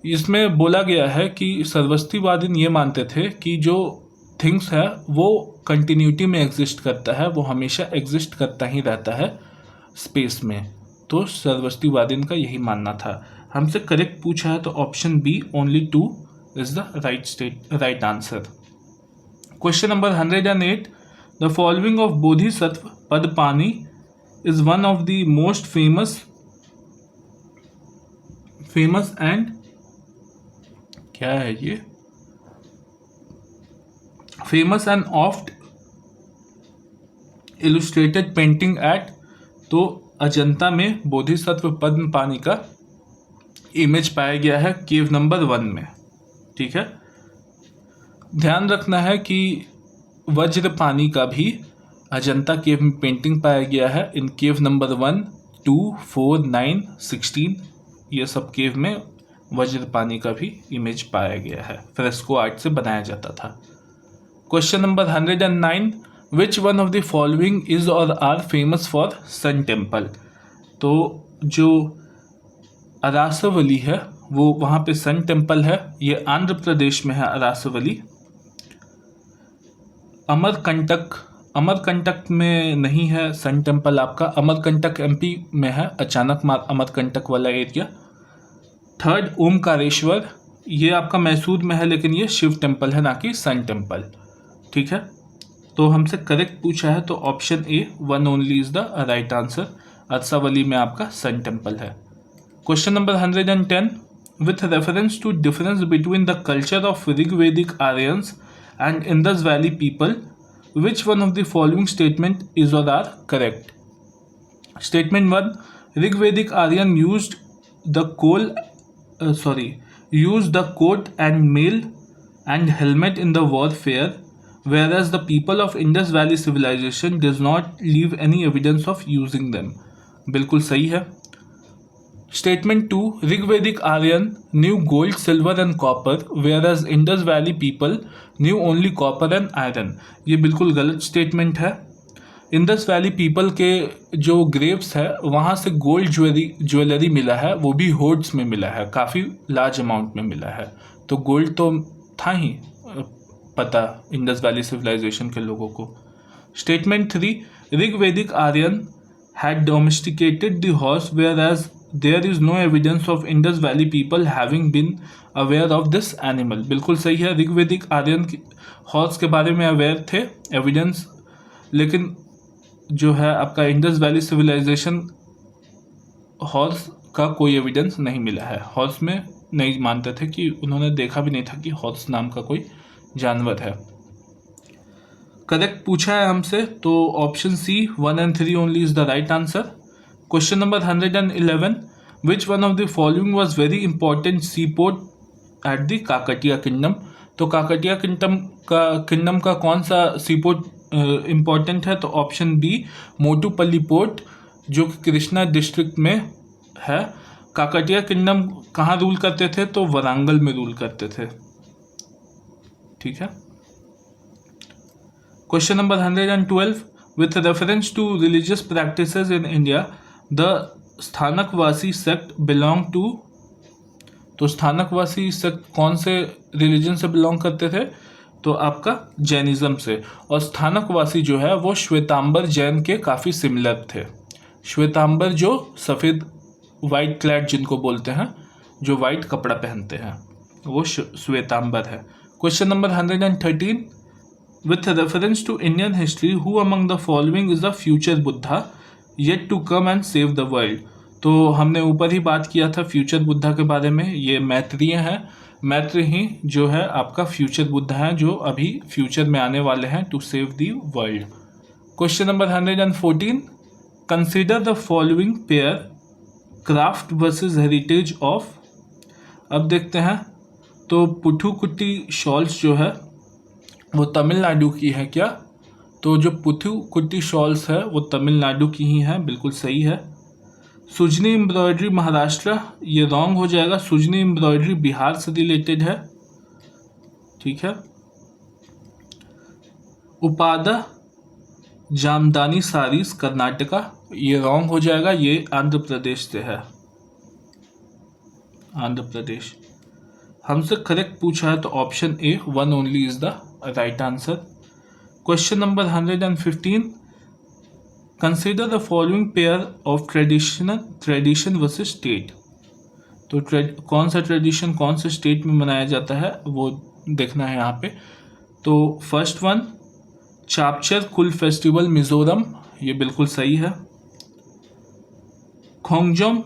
इसमें बोला गया है कि सर्वस्तिवादीन ये मानते थे कि जो थिंग्स है वो कंटिन्यूटी में एग्जिस्ट करता है, वो हमेशा एग्जिस्ट करता ही रहता है स्पेस में। तो सर्वस्तिवादीन का यही मानना था। हमसे करेक्ट पूछा है तो option B only 2 is the right answer. Question number 108, the following of Bodhisattva Padpani is one of the most famous and क्या है ये, famous and oft illustrated painting at, तो अजंता में बोधिसत्व पद्मपानी का इमेज पाया गया है केव नंबर 1 में। ठीक है, ध्यान रखना है कि वज्रपानी का भी अजंता केव में पेंटिंग पाया गया है। इन केव नंबर 1, 2, 4, 9, 16 ये सब केव में वज्रपानी का भी इमेज पाया गया है, फ्रेस्को आर्ट से बनाया जाता था। Question number 109, which one of the following is or are famous for sun temple. तो जो अरासवली है वो वहाँ पे सन टेम्पल है, ये आंध्र प्रदेश में है अरासवली। अमरकंटक में नहीं है सन टेम्पल आपका, अमरकंटक एमपी में है, अचानक अमरकंटक वाला एरिया। थर्ड, ओमकारेश्वर, ये आपका मैसूर में है, लेकिन ये शिव टेम्पल है ना कि सन टेम्पल। ठीक है, तो हमसे करेक्ट पूछा है तो option A 1 only is the right answer. Arasavalli में आपका सन टेम्पल है। Question number 110, with reference to difference between the culture of Rigvedic Aryans and Indus Valley people, which one of the following statement is or are correct? Statement 1, Rigvedic Aryan used the coat and mail and helmet in the warfare, whereas the people of Indus Valley civilization does not leave any evidence of using them. बिल्कुल सही है। Statement 2, Rigvedic Aryan knew gold, silver and copper, whereas Indus Valley people knew only copper and iron. ये बिल्कुल गलत स्टेटमेंट है। इंडस वैली पीपल के जो ग्रेव्स है वहाँ से गोल्ड ज्वेलरी मिला है, वो भी होर्ड्स में मिला है, काफ़ी लार्ज अमाउंट में मिला है। तो गोल्ड तो था ही पता इंडस वैली सिविलाइजेशन के लोगों को। Statement 3, Rigvedic Aryan had domesticated the horse, whereas there is no evidence of Indus Valley people having been aware of this animal. बिल्कुल सही है, ऋग्वेदिक आर्यन हॉर्स के बारे में अवेयर थे, एविडेंस, लेकिन जो है आपका इंडस वैली सिविलाइजेशन हॉर्स का कोई एविडेंस नहीं मिला है। हॉर्स में नहीं मानते थे कि उन्होंने देखा भी नहीं था कि हॉर्स नाम का कोई जानवर है। करेक्ट पूछा है हमसे तो option C 1 and 3 only is the right answer. Question number 111, which one of the following was very important sea port at the Kakatiya kingdom. तो काकटिया किंगडम का कौन सा सी पोर्ट इम्पॉर्टेंट है तो ऑप्शन बी मोटुपल्ली पोर्ट जो कि कृष्णा डिस्ट्रिक्ट में है। काकटिया किंगडम कहाँ रूल करते थे? तो वारंगल में रूल करते थे। ठीक है। Question number 112 with reference to religious practices in India the Sthanakvasi sect belong to. तो स्थानकवासी सेक्ट कौन से रिलीजन से बिलोंग करते थे? तो आपका जैनिज्म से। और स्थानकवासी जो है वो श्वेतांबर जैन के काफ़ी सिमिलर थे। श्वेतांबर जो सफ़ेद वाइट क्लैड जिनको बोलते हैं, जो वाइट कपड़ा पहनते हैं, वो श्वेतांबर है। Question number 113 with reference to Indian history who among the following is the future Buddha yet to come and save the world. तो हमने ऊपर ही बात किया था फ्यूचर बुद्धा के बारे में। ये मैत्रेय हैं। मैत्र ही जो है आपका फ्यूचर बुद्धा है जो अभी फ्यूचर में आने वाले हैं to save the world. Question number 114 consider the following pair craft versus heritage of. अब देखते हैं तो पुथुकुट्टी शॉल्स जो है वो तमिलनाडु की है क्या? तो जो पुथुकुट्टी शॉल्स है वो तमिलनाडु की ही है, बिल्कुल सही है। सुजनी एम्ब्रॉयडरी महाराष्ट्र, ये रॉन्ग हो जाएगा। सुजनी एम्ब्रॉयडरी बिहार से रिलेटेड है। ठीक है। उपादा जामदानी सारीस कर्नाटका, ये रॉन्ग हो जाएगा, ये आंध्र प्रदेश से है। आंध्र प्रदेश। हमसे करेक्ट पूछा है तो option A 1 only is the right answer. Question number 115 consider the following pair of tradition versus state. तो कौन सा ट्रेडिशन कौन से स्टेट में मनाया जाता है वो देखना है यहाँ पे। तो फर्स्ट वन चापचर कुल फेस्टिवल मिजोरम, ये बिल्कुल सही है। खोंगजोम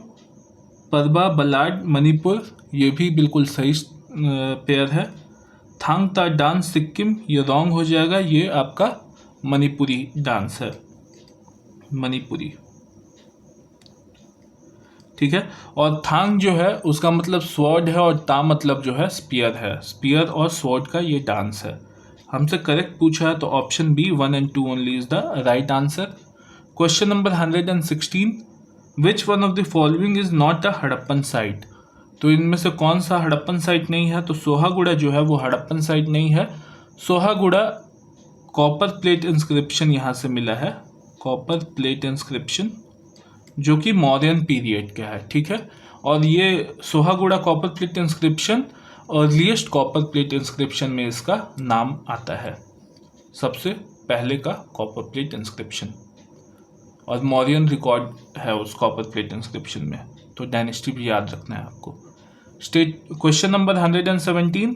परबा बलाड मणिपुर, ये भी बिल्कुल सही पेयर है। थांगता डांस सिक्किम, ये रॉन्ग हो जाएगा, ये आपका मणिपुरी डांस है, मणिपुरी। ठीक है। और थांग जो है उसका मतलब स्वॉर्ड है और ता मतलब जो है स्पीयर है। स्पीयर और स्वॉर्ड का ये डांस है। हमसे करेक्ट पूछा है तो option B 1 and 2 only is the right answer. Question number 116 which one of the following is not a Harappan site. तो इनमें से कौन सा हड़प्पन साइट नहीं है? तो सोहागुड़ा जो है वो हड़प्पन साइट नहीं है। सोहागुड़ा कॉपर प्लेट इंस्क्रिप्शन यहाँ से मिला है, कॉपर प्लेट इंस्क्रिप्शन जो कि मौर्यन पीरियड का है। ठीक है। और ये Sohgaura copper plate inscription earliest copper plate inscription में इसका नाम आता है, सबसे पहले का कॉपर प्लेट इंस्क्रिप्शन। और मौर्यन रिकॉर्ड है उस कॉपर प्लेट इंस्क्रिप्शन में, तो डायनेस्टी भी याद रखना है आपको। State question number 117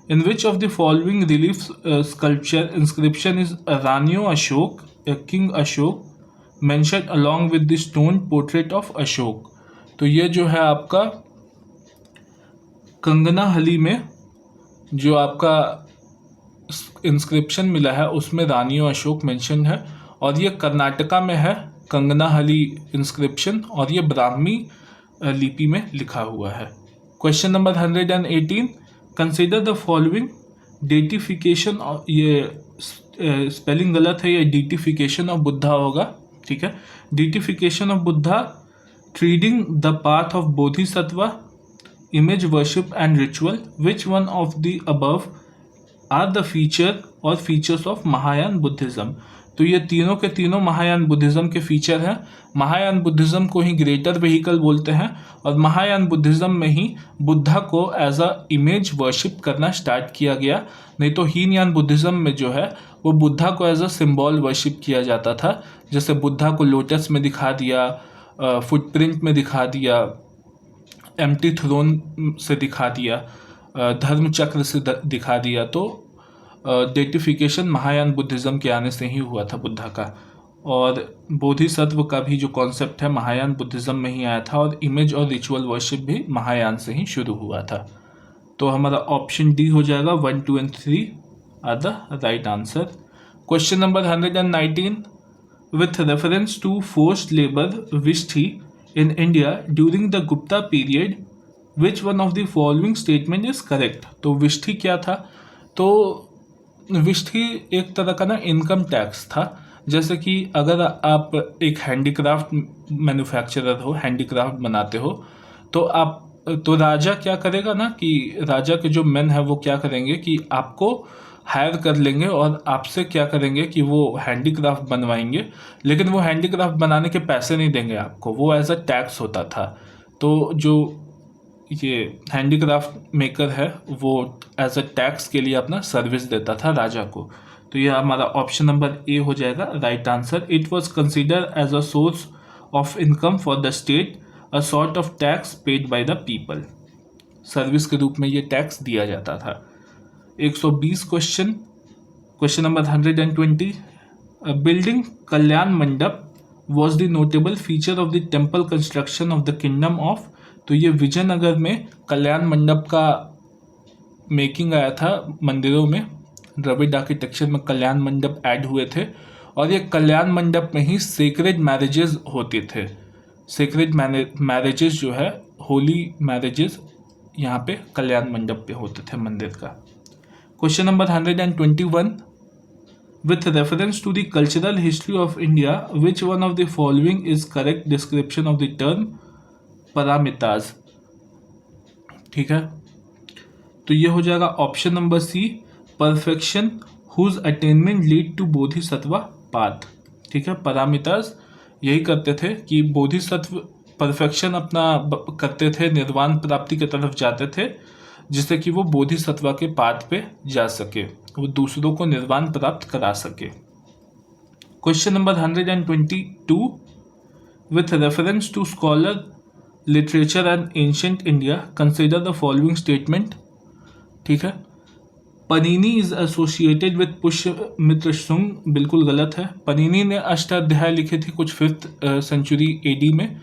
in which of the following relief sculpture inscription is Ranyo Ashoka king Ashoka mention along with the stone portrait of Ashoka. तो ये जो है आपका कंगनाहली में जो आपका इंस्क्रिप्शन मिला है उसमें रानियो अशोक मेंशन है और ये कर्नाटका में है कंगनाहली इंस्क्रिप्शन और ये ब्राह्मी लिपि में लिखा हुआ है। Question number 118 consider the following deification, ये स्पेलिंग गलत है, ये डिटिफिकेशन ऑफ बुद्धा होगा। ठीक है। Deification of Buddha, treading the path of Bodhisattva, image worship and ritual, which one of the above are the features of Mahayana Buddhism. तो ये तीनों के तीनों महायान बुद्धिज्म के फीचर हैं। महायान बुद्धिज्म को ही ग्रेटर व्हीकल बोलते हैं और महायान बुद्धिज्म में ही बुद्धा को एज अ इमेज वर्शिप करना स्टार्ट किया गया। नहीं तो हीनयान बुद्धिज्म में जो है वो बुद्धा को एज अ सिंबल वर्शिप किया जाता था। जैसे बुद्धा को लोटस में दिखा दिया, फुटप्रिंट में दिखा दिया, एम्प्टी थ्रोन से दिखा दिया, धर्म चक्र से दिखा दिया। तो डेटिफिकेशन महायान बुद्धिज्म के आने से ही हुआ था बुद्धा का। और बोधिसत्व का भी जो कॉन्सेप्ट है महायान बुद्धिज्म में ही आया था और इमेज और रिचुअल वर्शिप भी महायान से ही शुरू हुआ था। तो हमारा ऑप्शन डी हो जाएगा 1, 2 and 3 are the right answer. Question number 119 with reference to forced labour Vishti in India during the Gupta period, which one of the following statement is correct? तो विष्ठी क्या था? तो विष्ठी एक तरह का ना इनकम टैक्स था। जैसे कि अगर आप एक हैंडीक्राफ्ट मैन्युफैक्चरर हो, हैंडीक्राफ्ट बनाते हो, तो राजा क्या करेगा ना कि राजा के जो मेन है वो क्या करेंगे कि आपको हायर कर लेंगे और आपसे क्या करेंगे कि वो हैंडीक्राफ्ट बनवाएंगे, लेकिन वो हैंडीक्राफ्ट बनाने के पैसे नहीं देंगे आपको, वो एज अ टैक्स होता था। तो जो ये हैंडीक्राफ्ट मेकर है वो एज अ टैक्स के लिए अपना सर्विस देता था राजा को। तो ये हमारा ऑप्शन नंबर ए हो जाएगा right answer. It was consider as a source of income for the state, a sort of tax paid by the people. Service के रूप में ये टैक्स दिया जाता था। 120 क्वेश्चन नंबर 120। बिल्डिंग कल्याण मंडप was the notable feature of the temple construction of the kingdom of. तो ये विजयनगर में कल्याण मंडप का मेकिंग आया था मंदिरों में, द्रविड़ आर्किटेक्चर में कल्याण मंडप ऐड हुए थे, और ये कल्याण मंडप में ही सेक्रेड मैरिजेस होते थे। सेक्रेड मैरिजेस जो है, होली मैरिजेस, यहाँ पे कल्याण मंडप पे होते थे मंदिर का। Question number 121। With reference to the cultural history of India, which one of the following is correct description of the term paramitas? ठीक है, तो ये हो जाएगा option number C, perfection whose attainment lead to Bodhisattva path. ठीक है, पारामितास यही करते थे कि बोधिसत्व परफेक्शन अपना करते थे, निर्वाण प्राप्ति की तरफ जाते थे, जिससे कि वो बोधिसत्व के पाथ पे जा सके, वो दूसरों को निर्वाण प्राप्त करा सके। Question number 122। With reference to scholar literature and ancient India consider the following statement. ठीक है, Panini is associated with Pushyamitra Shunga, बिल्कुल गलत है। पनीनी ने अष्टाध्याय लिखे थे कुछ 5th सेंचुरी एडी में।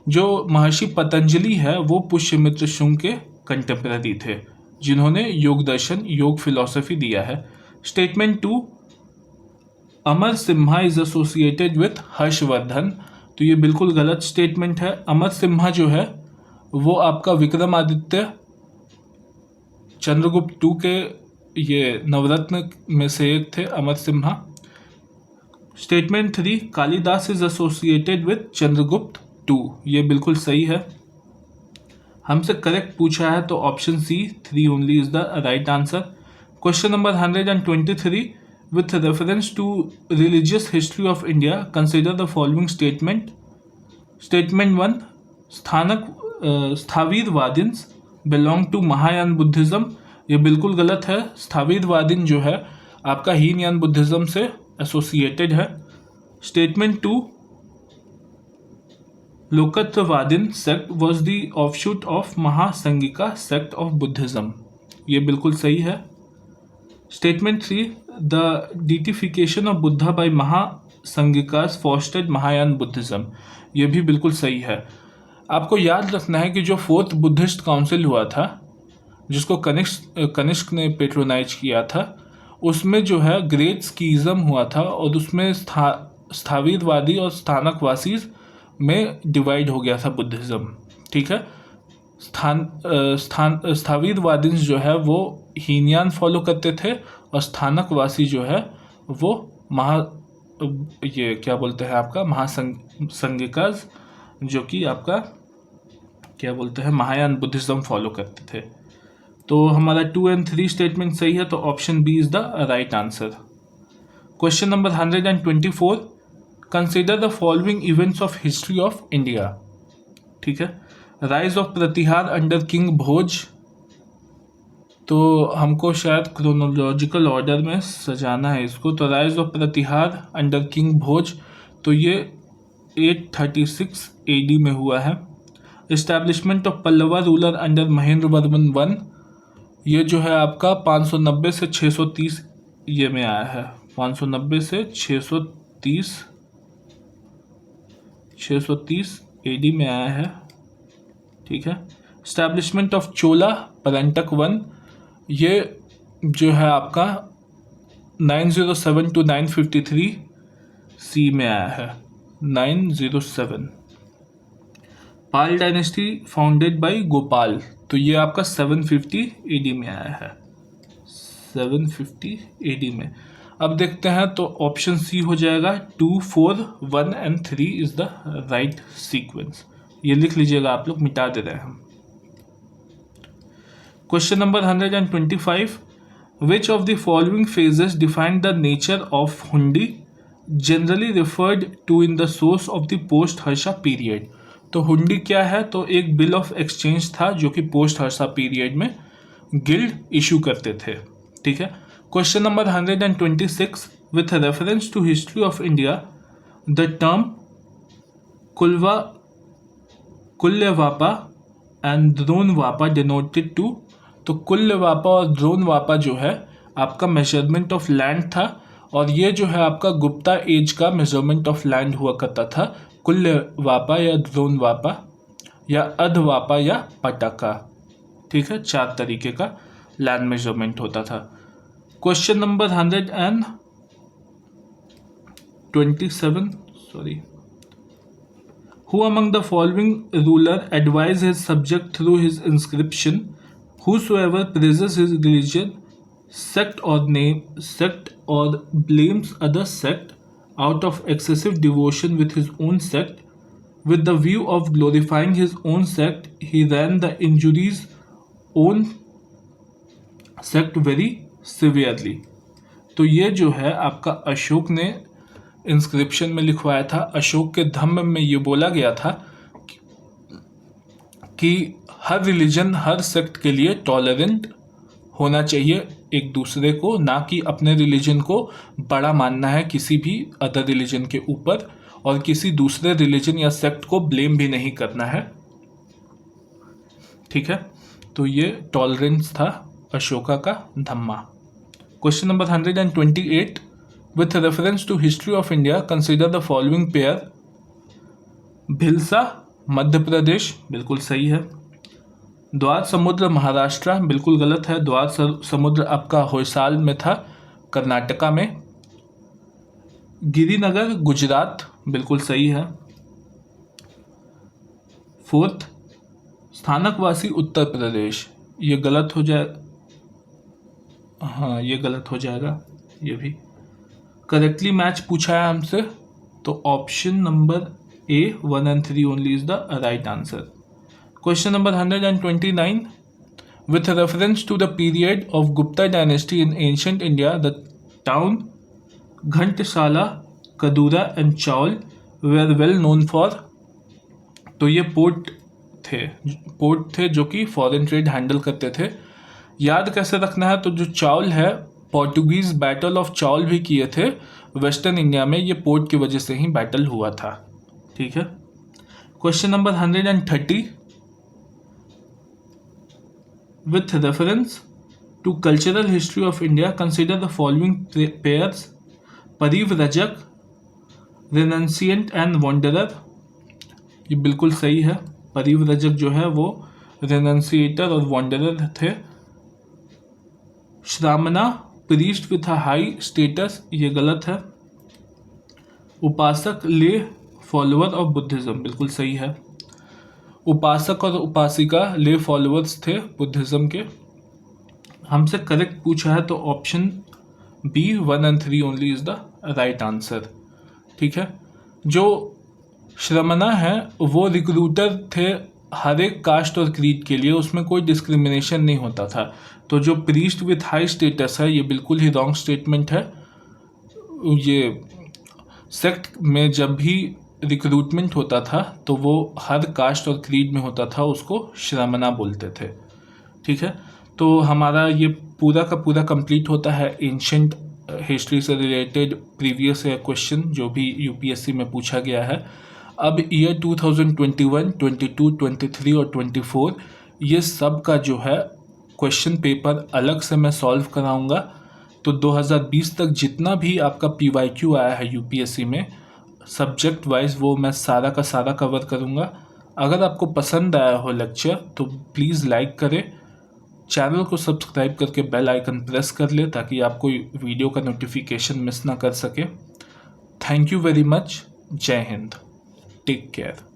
जो महर्षि पतंजलि है वो पुष्यमित्र शुंग के कंटेम्पररी थे, जिन्होंने योग दर्शन, योग फिलॉसफी दिया है। Statement 2, Amar Simha is associated with Harshvardhan, तो ये बिल्कुल गलत स्टेटमेंट है। अमर सिम्हा जो है वो आपका विक्रमादित्य चंद्रगुप्त टू के ये नवरत्न में से एक थे, Amarasimha. Statement 3, Kalidas is associated with Chandragupta two, ये बिल्कुल सही है। हमसे करेक्ट पूछा है तो option C 3 only is the right answer. Question number 123। With reference to religious history of India consider the following statement. Statement 1, Sthaviravadins belong to Mahayana Buddhism, ये बिल्कुल गलत है। स्थावीरवादिन जो है आपका हीनयान बुद्धिज्म से एसोसिएटेड है। Statement 2, Lokottaravadin sect was the offshoot of Mahasanghika sect of Buddhism, ये बिल्कुल सही है। Statement 3, the deification of Buddha by Mahasanghikas fostered Mahayana Buddhism, ये भी बिल्कुल सही है। आपको याद रखना है कि जो 4th बुद्धिस्ट काउंसिल हुआ था, जिसको कनिष्क ने पेट्रोनाइज किया था, उसमें जो है ग्रेट स्कीज़म हुआ था, और उसमें स्थावीरवादी और स्थानकवासी में डिवाइड हो गया था बुद्धिज़्म। ठीक है, स्थावीरवादी जो है वो हीनयान फॉलो करते थे, और स्थानकवासी जो है वो ये क्या बोलते हैं आपका महासंगिकाज, जो कि आपका क्या बोलते हैं महायान बुद्धिज्म फॉलो करते थे। तो हमारा 2 और 3 स्टेटमेंट सही है, तो option B is the right answer. Question number 124, consider the following events of history of India. ठीक है, rise of Pratihara under king Bhoja, तो हमको शायद क्रोनोलॉजिकल ऑर्डर में सजाना है इसको। तो rise of Pratihara under king Bhoja, तो ये 836 AD में हुआ है। Establishment of Pallava ruler under Mahendra Varman one, ये जो है आपका 590 से 630 ये में आया है। 590 से 630 AD में आया है। ठीक है, इस्टेब्लिशमेंट ऑफ चोला परंटक वन, ये जो है आपका 907 to 953 C में आया है। 907। पाल डायनेस्टी फाउंडेड बाय गोपाल, तो ये आपका 750 AD में आया है। 750 AD में। अब देखते हैं तो ऑप्शन सी हो जाएगा 2, 4, 1 and 3 is the right sequence. ये लिख लीजिएगा, आप लोग मिटा दे रहे हैं हम। Question number 125, which of the following phases define the nature of hundi generally referred to in the source of the post Harsha period. तो हुंडी क्या है? तो एक बिल ऑफ एक्सचेंज था जो कि पोस्ट हर्षा पीरियड में गिल्ड इशू करते थे। ठीक है। Question number 126, with reference to history of India the term kulyavapa and dronavapa denoted to. तो कुल्यवापा और द्रोणवापा जो है आपका मेजरमेंट ऑफ लैंड था, और ये जो है आपका गुप्ता एज का मेजरमेंट ऑफ लैंड हुआ करता था। कुल्यवापा या द्रोणवापा या अधवापा या पटाका। ठीक है, 4 तरीके का लैंड मेजरमेंट होता था। Question number 127, sorry, Who among the following ruler advised his subject through his inscription, whosoever praises his religion, sect or blames other sect out of excessive devotion with his own sect, with the view of glorifying his own sect, he ran the injuries own sect very severely। तो ये जो है आपका अशोक ने इंस्क्रिप्शन में लिखवाया था। अशोक के धम्म में ये बोला गया था कि हर रिलीजन, हर सेक्ट के लिए टॉलरेंट होना चाहिए एक दूसरे को, ना कि अपने रिलीजन को बड़ा मानना है किसी भी अदर रिलीजन के ऊपर, और किसी दूसरे रिलीजन या सेक्ट को ब्लेम भी नहीं करना है। ठीक है, तो ये टॉलरेंस था अशोका का धम्मा। Question number 128, with reference to history of India consider the following pair. Bhilsa Madhya Pradesh, बिल्कुल सही है। द्वार समुद्र महाराष्ट्र, बिल्कुल गलत है। द्वार समुद्र आपका होयसाल में था, कर्नाटका में। गिरिनगर गुजरात, बिल्कुल सही है। 4th, स्थानकवासी उत्तर प्रदेश, ये गलत हो जाए, हाँ ये गलत हो जाएगा। ये भी करेक्टली मैच पूछा है हमसे, तो option number A 1 and 3 only is the right answer. Question number 129, with reference to the period of Gupta dynasty in ancient India, the town Ghantasala, Kadura and Chaul were well known for। तो ये पोर्ट थे जो कि फॉरेन ट्रेड हैंडल करते थे। याद कैसे रखना है? तो जो चावल है, पोर्टुगीज बैटल ऑफ चावल भी किए थे वेस्टर्न इंडिया में, ये पोर्ट की वजह से ही बैटल हुआ था। ठीक है। Question number 130, with reference to cultural history of India, consider the following pairs: परिव्रजक, renunciant and wanderer। ये बिल्कुल सही है। परिव्रजक जो है वो renunciator और wanderer थे। श्रामणा, priest with a high status, ये गलत है। उपासक, lay follower of Buddhism, बिल्कुल सही है। उपासक और उपासिका ले फॉलोअर्स थे बुद्धिज्म के। हमसे करेक्ट पूछा है तो option B 1 and 3 only is the right answer. ठीक है। जो श्रमणा है वो रिक्रूटर थे हर एक कास्ट और क्रीड के लिए, उसमें कोई डिस्क्रिमिनेशन नहीं होता था। तो जो प्रीस्ट विथ हाई स्टेटस है, ये बिल्कुल ही रॉन्ग स्टेटमेंट है। ये सेक्ट में जब भी रिक्रूटमेंट होता था तो वो हर कास्ट और क्रीड में होता था, उसको श्रमणा बोलते थे। ठीक है। तो हमारा ये पूरा का पूरा कंप्लीट होता है एंशंट हिस्ट्री से रिलेटेड प्रीवियस क्वेश्चन जो भी यूपीएससी में पूछा गया है। अब ईयर 2021, 22, 23 और 24 ये सब का जो है क्वेश्चन पेपर अलग से मैं सॉल्व कराऊंगा। तो 2020 तक जितना भी आपका पीवाईक्यू आया है यूपीएससी में सब्जेक्ट वाइज, वो मैं सारा का सारा कवर करूँगा। अगर आपको पसंद आया हो लेक्चर तो प्लीज़ लाइक करें, चैनल को सब्सक्राइब करके बेल आइकन प्रेस कर ले ताकि आपको वीडियो का नोटिफिकेशन मिस ना कर सके। Thank you very much. जय हिंद। Take care.